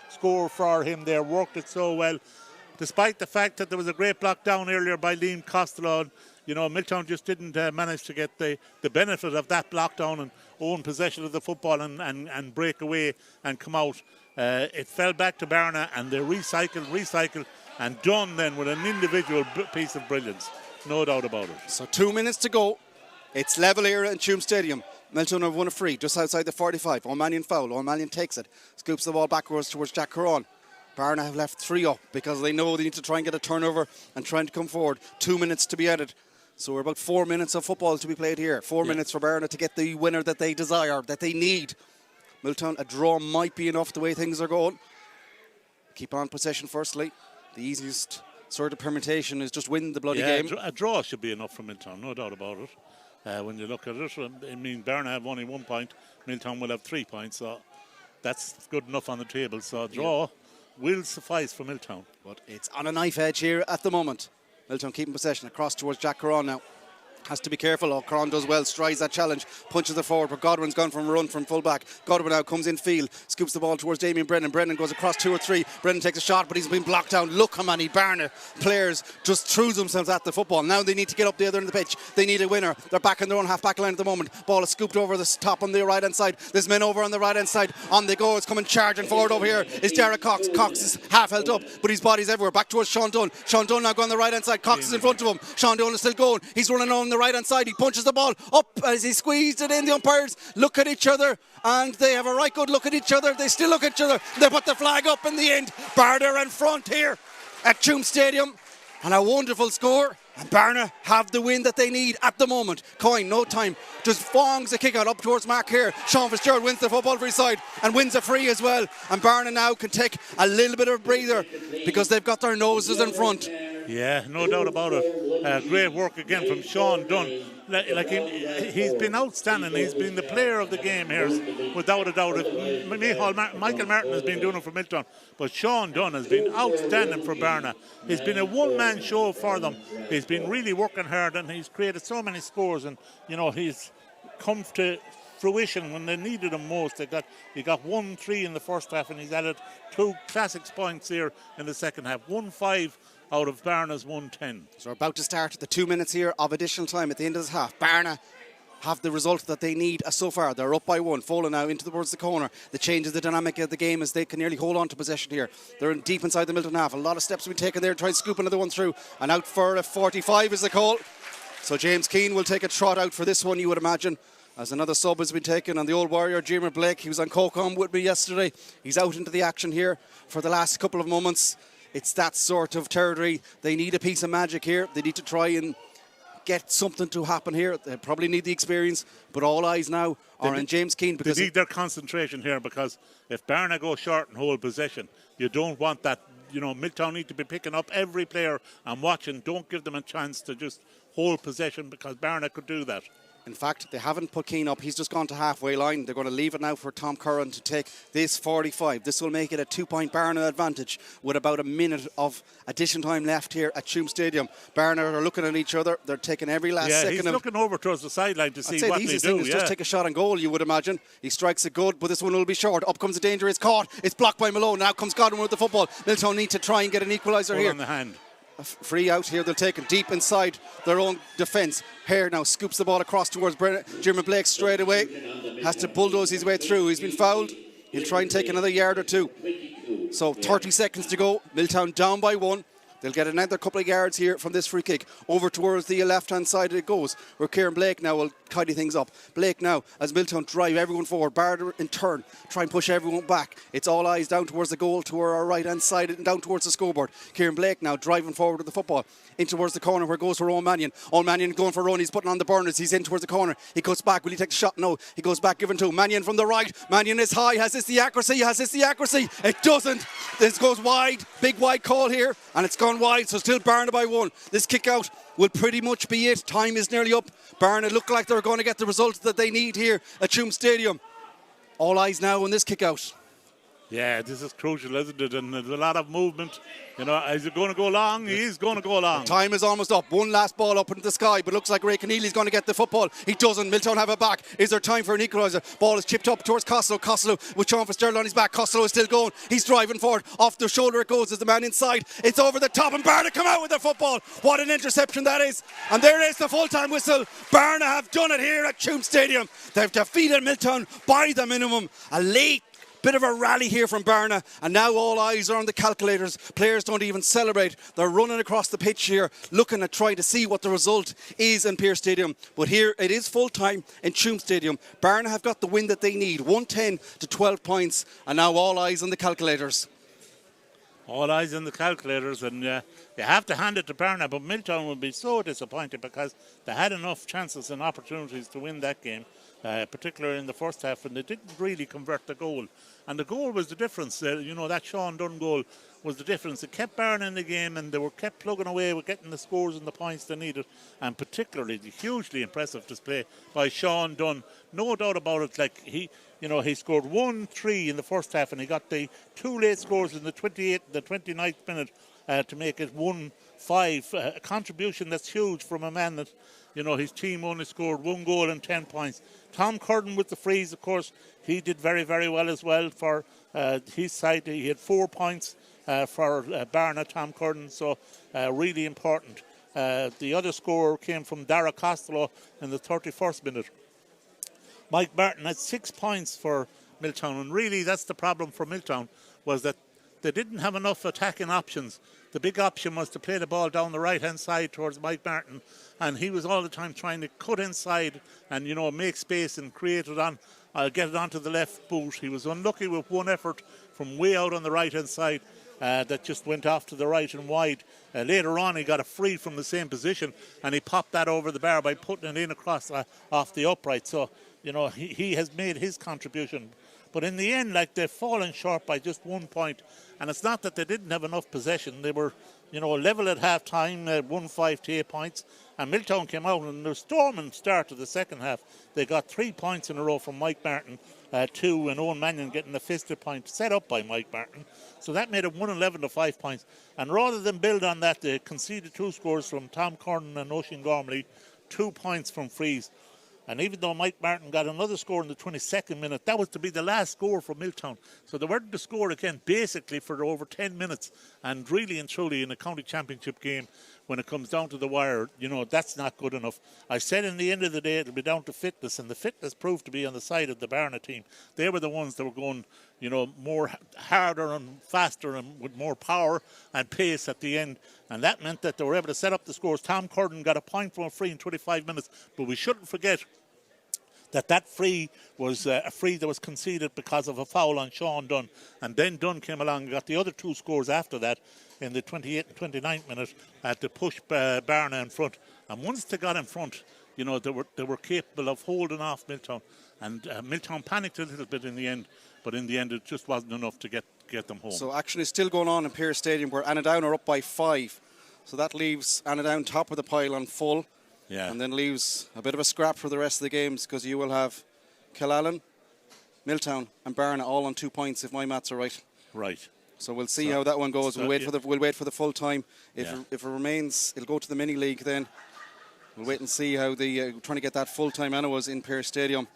score for him there. Worked it so well. Despite the fact that there was a great block down earlier by Liam Costello, Milltown just didn't manage to get the benefit of that block down and own possession of the football and break away and come out. It fell back to Barna and they recycled and done then with an individual piece of brilliance. No doubt about it. So 2 minutes to go. It's level here in Tuam Stadium. Milltown have won a free just outside the 45. O'Malley foul. O'Malley takes it. Scoops the ball backwards towards Jack Curran. Barna have left 3 up because they know they need to try and get a turnover and trying to come forward. 2 minutes to be added. So we're about 4 minutes of football to be played here. 4 minutes for Barna to get the winner that they desire, that they need. Milltown, a draw might be enough the way things are going. Keep on possession firstly. The easiest sort of permutation is just win the bloody game. A draw should be enough for Milltown, no doubt about it. When you look at it, Barna have only 1 point. Milltown will have 3 points. So that's good enough on the table. So a draw will suffice for Milltown. But it's on a knife edge here at the moment. Milltown keeping possession across towards Jack Curran now. Has to be careful. O'Cron does well, strides that challenge, punches it forward, but Godwin's gone from a run from full back. Godwin now comes in field, scoops the ball towards Damien Brennan. Brennan goes across 2 or 3. Brennan takes a shot, but he's been blocked down. Look how many Barna players just threw themselves at the football. Now they need to get up the other end of the pitch. They need a winner. They're back in their own half-back line at the moment. Ball is scooped over the top on the right-hand side. There's men over on the right-hand side. On they go. It's coming charging forward over here. Is Derek Cox. Cox is half held up, but his body's everywhere. Back towards Sean Dunn. Sean Dunn now going on the right-hand side. Cox is in front of him. Sean Dunn is still going. He's running on the right-hand side. He punches the ball up as he squeezed it in. The umpires look at each other and they have a right good look at each other. They still look at each other. They put the flag up in the end. Barna in front here at Tuam Stadium, and a wonderful score. And Barna have the win that they need at the moment. Coyne, no time, just fongs a kick out up towards Mark here. Sean Fitzgerald wins the football for his side and wins a free as well. And Barna now can take a little bit of a breather because they've got their noses in front. Yeah, no doubt about it. Great work again from Sean Dunn. He's been outstanding. He's been the player of the game here, without a doubt. Michael Martin has been doing it for Milltown, but Sean Dunn has been outstanding for Barna. He's been a one-man show for them. He's been really working hard, and he's created so many scores. And he's come to fruition when they needed him most. He got 1-3 in the first half, and he's added 2 classics points here in the second half. 1-5 out of Barna's 1-10. So we're about to start the 2 minutes here of additional time at the end of this half. Barna have the result that they need so far. They're up by 1. Foley now towards the corner. That changes the dynamic of the game as they can nearly hold on to possession here. They're deep inside the Milltown half. A lot of steps have been taken there to try and scoop another one through. And out for a 45 is the call. So James Keane will take a trot out for this one, you would imagine, as another sub has been taken on the old warrior, Jimmer Blake. He was on Cocom with me yesterday. He's out into the action here for the last couple of moments. It's that sort of territory. They need a piece of magic here. They need to try and get something to happen here. They probably need the experience, but all eyes now are on James Keane. Because they need their concentration here, because if Barna go short and hold possession, you don't want that. Milltown need to be picking up every player and watching. Don't give them a chance to just hold possession, because Barna could do that. In fact, they haven't put Keane up. He's just gone to halfway line. They're going to leave it now for Tom Curran to take this 45. This will make it a 2-point Barna advantage with about a minute of addition time left here at Tuam Stadium. Barna are looking at each other. They're taking every last second. He's looking over towards the sideline to see what they do. The easiest thing is just take a shot on goal, you would imagine. He strikes it good, but this one will be short. Up comes the danger. It's caught. It's blocked by Malone. Now comes Godwin with the football. Milltown need to try and get an equaliser here. On the hand. A free out here. They'll take it deep inside their own defence. Hare now scoops the ball across towards Jimmy Blake straight away. Has to bulldoze his way through. He's been fouled. He'll try and take another yard or 2. So 30 seconds to go. Milltown down by 1. They'll get another couple of yards here from this free kick. Over towards the left-hand side it goes, where Kieran Blake now will tidy things up. Blake now, as Milltown drive everyone forward. Barna in turn, try and push everyone back. It's all eyes down towards the goal, to our right-hand side and down towards the scoreboard. Kieran Blake now driving forward with the football. In towards the corner where it goes for Owen Mannion. Owen Mannion going for a run. He's putting on the burners. He's in towards the corner. He cuts back. Will he take the shot? No. He goes back, given to Mannion from the right. Mannion is high. Has this the accuracy? Has this the accuracy? It doesn't. This goes wide. Big wide call here. And it's gone wide. So still Barna by 1. This kick out will pretty much be it. Time is nearly up. Barna look like they're going to get the results that they need here at Tuam Stadium. All eyes now on this kick out. Yeah, this is crucial, isn't it? And there's a lot of movement. Is it going to go long? He is going to go long. Time is almost up. One last ball up into the sky, but looks like Ray Keneally's going to get the football. He doesn't. Milltown have it back. Is there time for an equaliser? Ball is chipped up towards Costello. Costello with Sean Fitzgerald on his back. Costello is still going. He's driving forward. Off the shoulder it goes as the man inside. It's over the top, and Barna come out with the football. What an interception that is. And there is the full-time whistle. Barna have done it here at Tuam Stadium. They've defeated Milltown by the minimum. A late bit of a rally here from Barna, and now all eyes are on the calculators. Players don't even celebrate. They're running across the pitch here, looking at trying to see what the result is in Pearse Stadium. But here it is full time in Tuam Stadium. Barna have got the win that they need, 110 to 12 points, and now all eyes on the calculators. All eyes on the calculators, and you have to hand it to Barna, but Milltown will be so disappointed because they had enough chances and opportunities to win that game. Particularly in the first half, and they didn't really convert the goal. And the goal was the difference. That Sean Dunn goal was the difference. It kept Barna in the game, and they were kept plugging away with getting the scores and the points they needed. And particularly the hugely impressive display by Sean Dunn. No doubt about it. He scored 1-3 in the first half, and he got the 2 late scores in the 29th minute to make it 1-5. A contribution that's huge from a man that his team only scored 1 goal and 10 points. Tom Curran with the frees, of course, he did very, very well as well for his side. He had 4 points for Barna, Tom Curran, so really important. The other score came from Dara Costello in the 31st minute. Mike Barton had 6 points for Milltown, and really that's the problem for Milltown, was that they didn't have enough attacking options. The big option was to play the ball down the right-hand side towards Mike Barton, and he was all the time trying to cut inside and, make space and create it on, get it onto the left boot. He was unlucky with one effort from way out on the right-hand side that just went off to the right and wide. Later on, he got a free from the same position, and he popped that over the bar by putting it in across off the upright. So, he has made his contribution. But in the end, they've fallen short by just 1 point. And it's not that they didn't have enough possession. They were, level at half-time, 1-5 to 8 points. And Milltown came out and the storming start of the second half. They got 3 points in a row from Mike Barton, 2, and Owen Mannion getting the fisted point set up by Mike Barton. So that made it 111 to 5 points. And rather than build on that, they conceded 2 scores from Tom Curran and Oisin Gormley, 2 points from frees. And even though Mike Martin got another score in the 22nd minute, that was to be the last score for Milltown. So they weren't to score again basically for over 10 minutes. And really and truly in a county championship game, when it comes down to the wire, that's not good enough. I said in the end of the day it'll be down to fitness, and the fitness proved to be on the side of the Barna team. They were the ones that were going, more harder and faster and with more power and pace at the end. And that meant that they were able to set up the scores. Tom Curran got a point from a free in 25 minutes, but we shouldn't forget that free was a free that was conceded because of a foul on Sean Dunn. And then Dunn came along and got the other 2 scores after that in the 28th and 29th minute to push Barna in front. And once they got in front, they were capable of holding off Milltown. And Milltown panicked a little bit in the end, but in the end it just wasn't enough to get them home. So action is still going on in Pearse Stadium, where Annadown are up by 5. So that leaves Annadown top of the pile on full. Yeah. And then leaves a bit of a scrap for the rest of the games, because you will have Killallen, Milltown and Barna all on 2 points, if my maths are right. Right. So we'll see how that one goes. We'll wait for the full time. If it remains, it'll go to the mini league then. We'll wait and see how the trying to get that full time anyway in Pearse Stadium.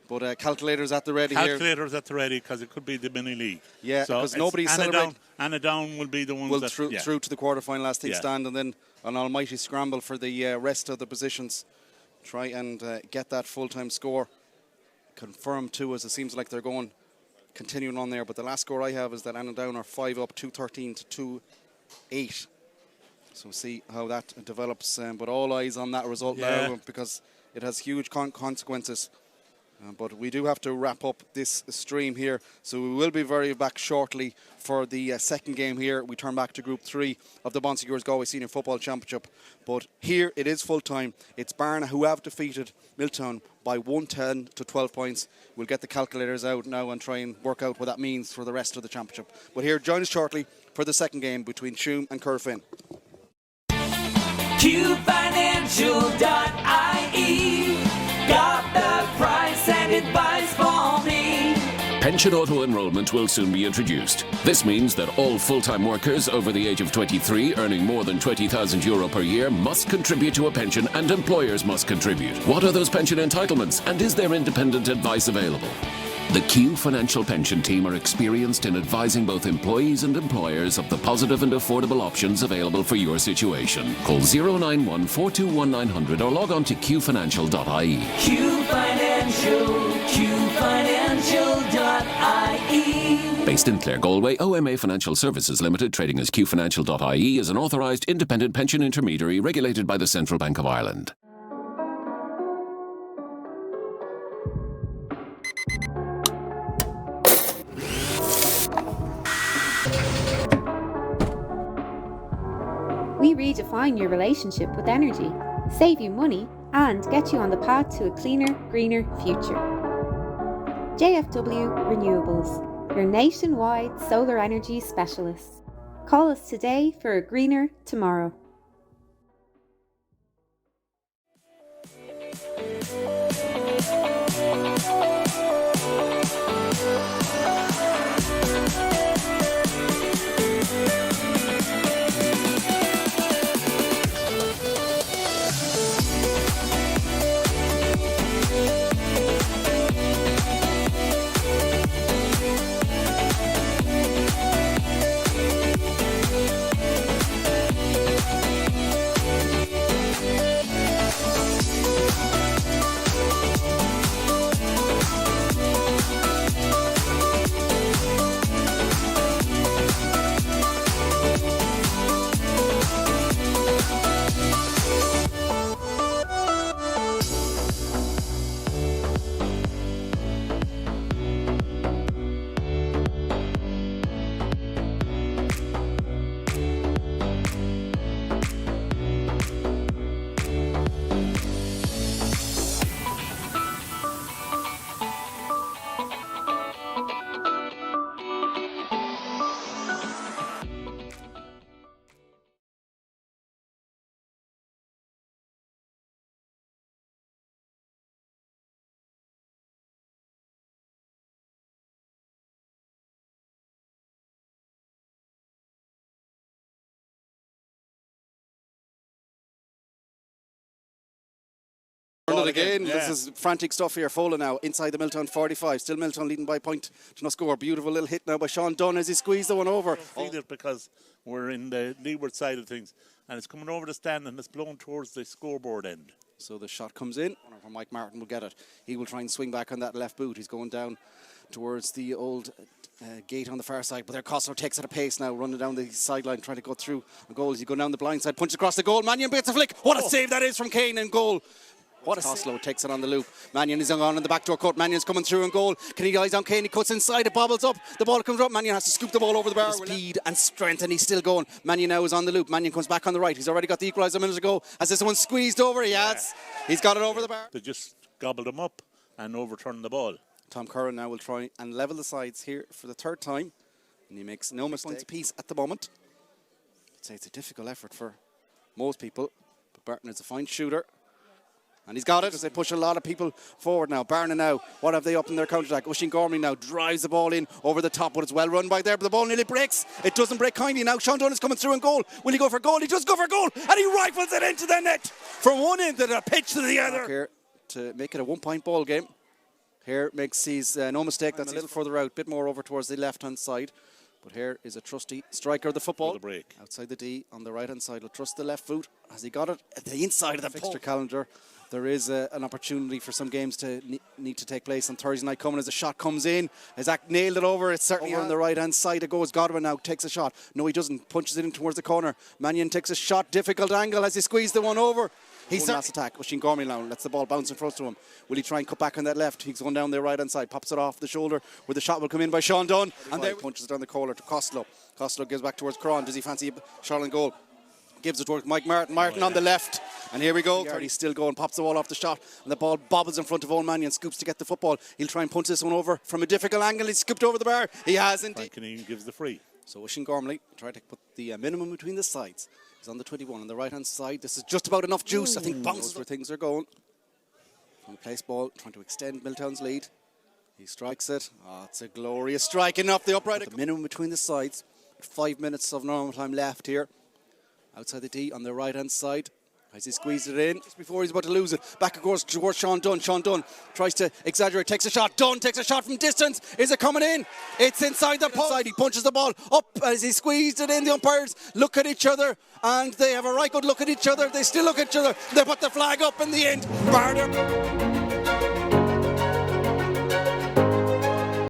But calculators at the ready here. Calculators at the ready, because it could be the mini league. Yeah, because nobody's celebrating. Annadown will be the ones through to the quarterfinal last thing stand, and then an almighty scramble for the rest of the positions. Try and get that full-time score confirmed too, as it seems like they're continuing on there. But the last score I have is that Annadown are 5 up, 213 to 2-8. So we'll see how that develops. But all eyes on that result now, because it has huge consequences. But we do have to wrap up this stream here, so we will be back shortly for the second game here. We turn back to Group 3 of the Bonsecours Galway Senior Football Championship. But here it is full time. It's Barna who have defeated Milltown by 110 to 12 points. We'll get the calculators out now and try and work out what that means for the rest of the championship. But here, join us shortly for the second game between Tuam and Curfin. QFinancial.ie got the price and advice for me. Pension auto-enrolment will soon be introduced. This means that all full-time workers over the age of 23 earning more than €20,000 per year must contribute to a pension, and employers must contribute. What are those pension entitlements, and is there independent advice available? The Q Financial Pension Team are experienced in advising both employees and employers of the positive and affordable options available for your situation. Call 091 421 900 or log on to qfinancial.ie. Q Financial, qfinancial.ie. Based in Clare, Galway, OMA Financial Services Limited, trading as qfinancial.ie, is an authorised independent pension intermediary regulated by the Central Bank of Ireland. We redefine your relationship with energy, save you money, and get you on the path to a cleaner, greener future. JFW Renewables, your nationwide solar energy specialists. Call us today for a greener tomorrow. goal again. Yeah. This is frantic stuff here. Fola now inside the Milltown 45. Still Milltown leading by a point to no score. Beautiful little hit now by Sean Dunn as he squeezed the one over. Feel it because we're in the leeward side of things, and it's coming over the stand and it's blown towards the scoreboard end. So the shot comes in. Mike Martin will get it. He will try and swing back on that left boot. He's going down towards the old gate on the far side, but their Costello takes it at a pace now, running down the sideline, trying to go through a goal. As he go down the blind side, punches across the goal. Mannion gets a flick. What a save that is from Kane in goal. What a Costello takes it on the loop. Mannion is on in the backdoor cut. Mannion's coming through in goal. Can he eyes down Kane? He cuts inside. It bobbles up. The ball comes up. Mannion has to scoop the ball over the bar. Speed and strength, and he's still going. Mannion now is on the loop. Mannion comes back on the right. He's already got the equaliser a minute ago. As this one squeezed over, he has. He's got it over the bar. They just gobbled him up and overturned the ball. Tom Curran now will try and level the sides here for the third time. And he makes no mistakes apiece at the moment. I'd say it's a difficult effort for most people. But Barton is a fine shooter. And he's got it as they push a lot of people forward now. Barna now, what have they up in their counter-attack? Oisin Gormley now drives the ball in over the top, but it's well run by there. But the ball nearly breaks. It doesn't break kindly now. Sean Dunn is coming through in goal. Will he go for goal? He does go for goal. And he rifles it into the net from one end of the pitch to the other. Here to make it a one-point ball game. Here makes his no mistake. That's a little further out, bit more over towards the left-hand side. But here is a trusty striker of the football. The break. Outside the D on the right-hand side. Will trust the left foot. Has he got it at the inside of the fixture calendar? There is an opportunity for some games to need to take place on Thursday night coming as a shot comes in. Has Zach nailed it over? It's certainly on the right-hand side. It goes. Godwin now takes a shot. No, he doesn't. Punches it in towards the corner. Mannion takes a shot. Difficult angle as he squeezed the one over. He's last attack. Oisin Gormley now lets the ball bounce in front of him. Will he try and cut back on that left? He's going down the right-hand side. Pops it off the shoulder where the shot will come in by Sean Dunn. And there punches it down the corner to Costello. Costello gives back towards Cron. Does he fancy a shot on goal? Gives it towards Mike Martin. Martin on the left. And here we go. He's still going. Pops the ball off the shot. And the ball bobbles in front of Old Mannion. Scoops to get the football. He'll try and punch this one over from a difficult angle. He's scooped over the bar. He has indeed. Frankenine gives the free. So Oisin Gormley trying to put the minimum between the sides. He's on the 21 on the right-hand side. This is just about enough juice. I think bounces where things are going. From the place ball, trying to extend Milltown's lead. He strikes it. Oh, it's a glorious strike in off the upright. The minimum between the sides. 5 minutes of normal time left here. Outside the D on the right-hand side. As he squeezed it in just before he's about to lose it. Back of course towards Sean Dunn. Sean Dunn tries to exaggerate, takes a shot. Dunn takes a shot from distance. Is it coming in? It's inside the post. He punches the ball up as he squeezed it in. The umpires look at each other and they have a right good look at each other. They still look at each other. They put the flag up in the end. Barna.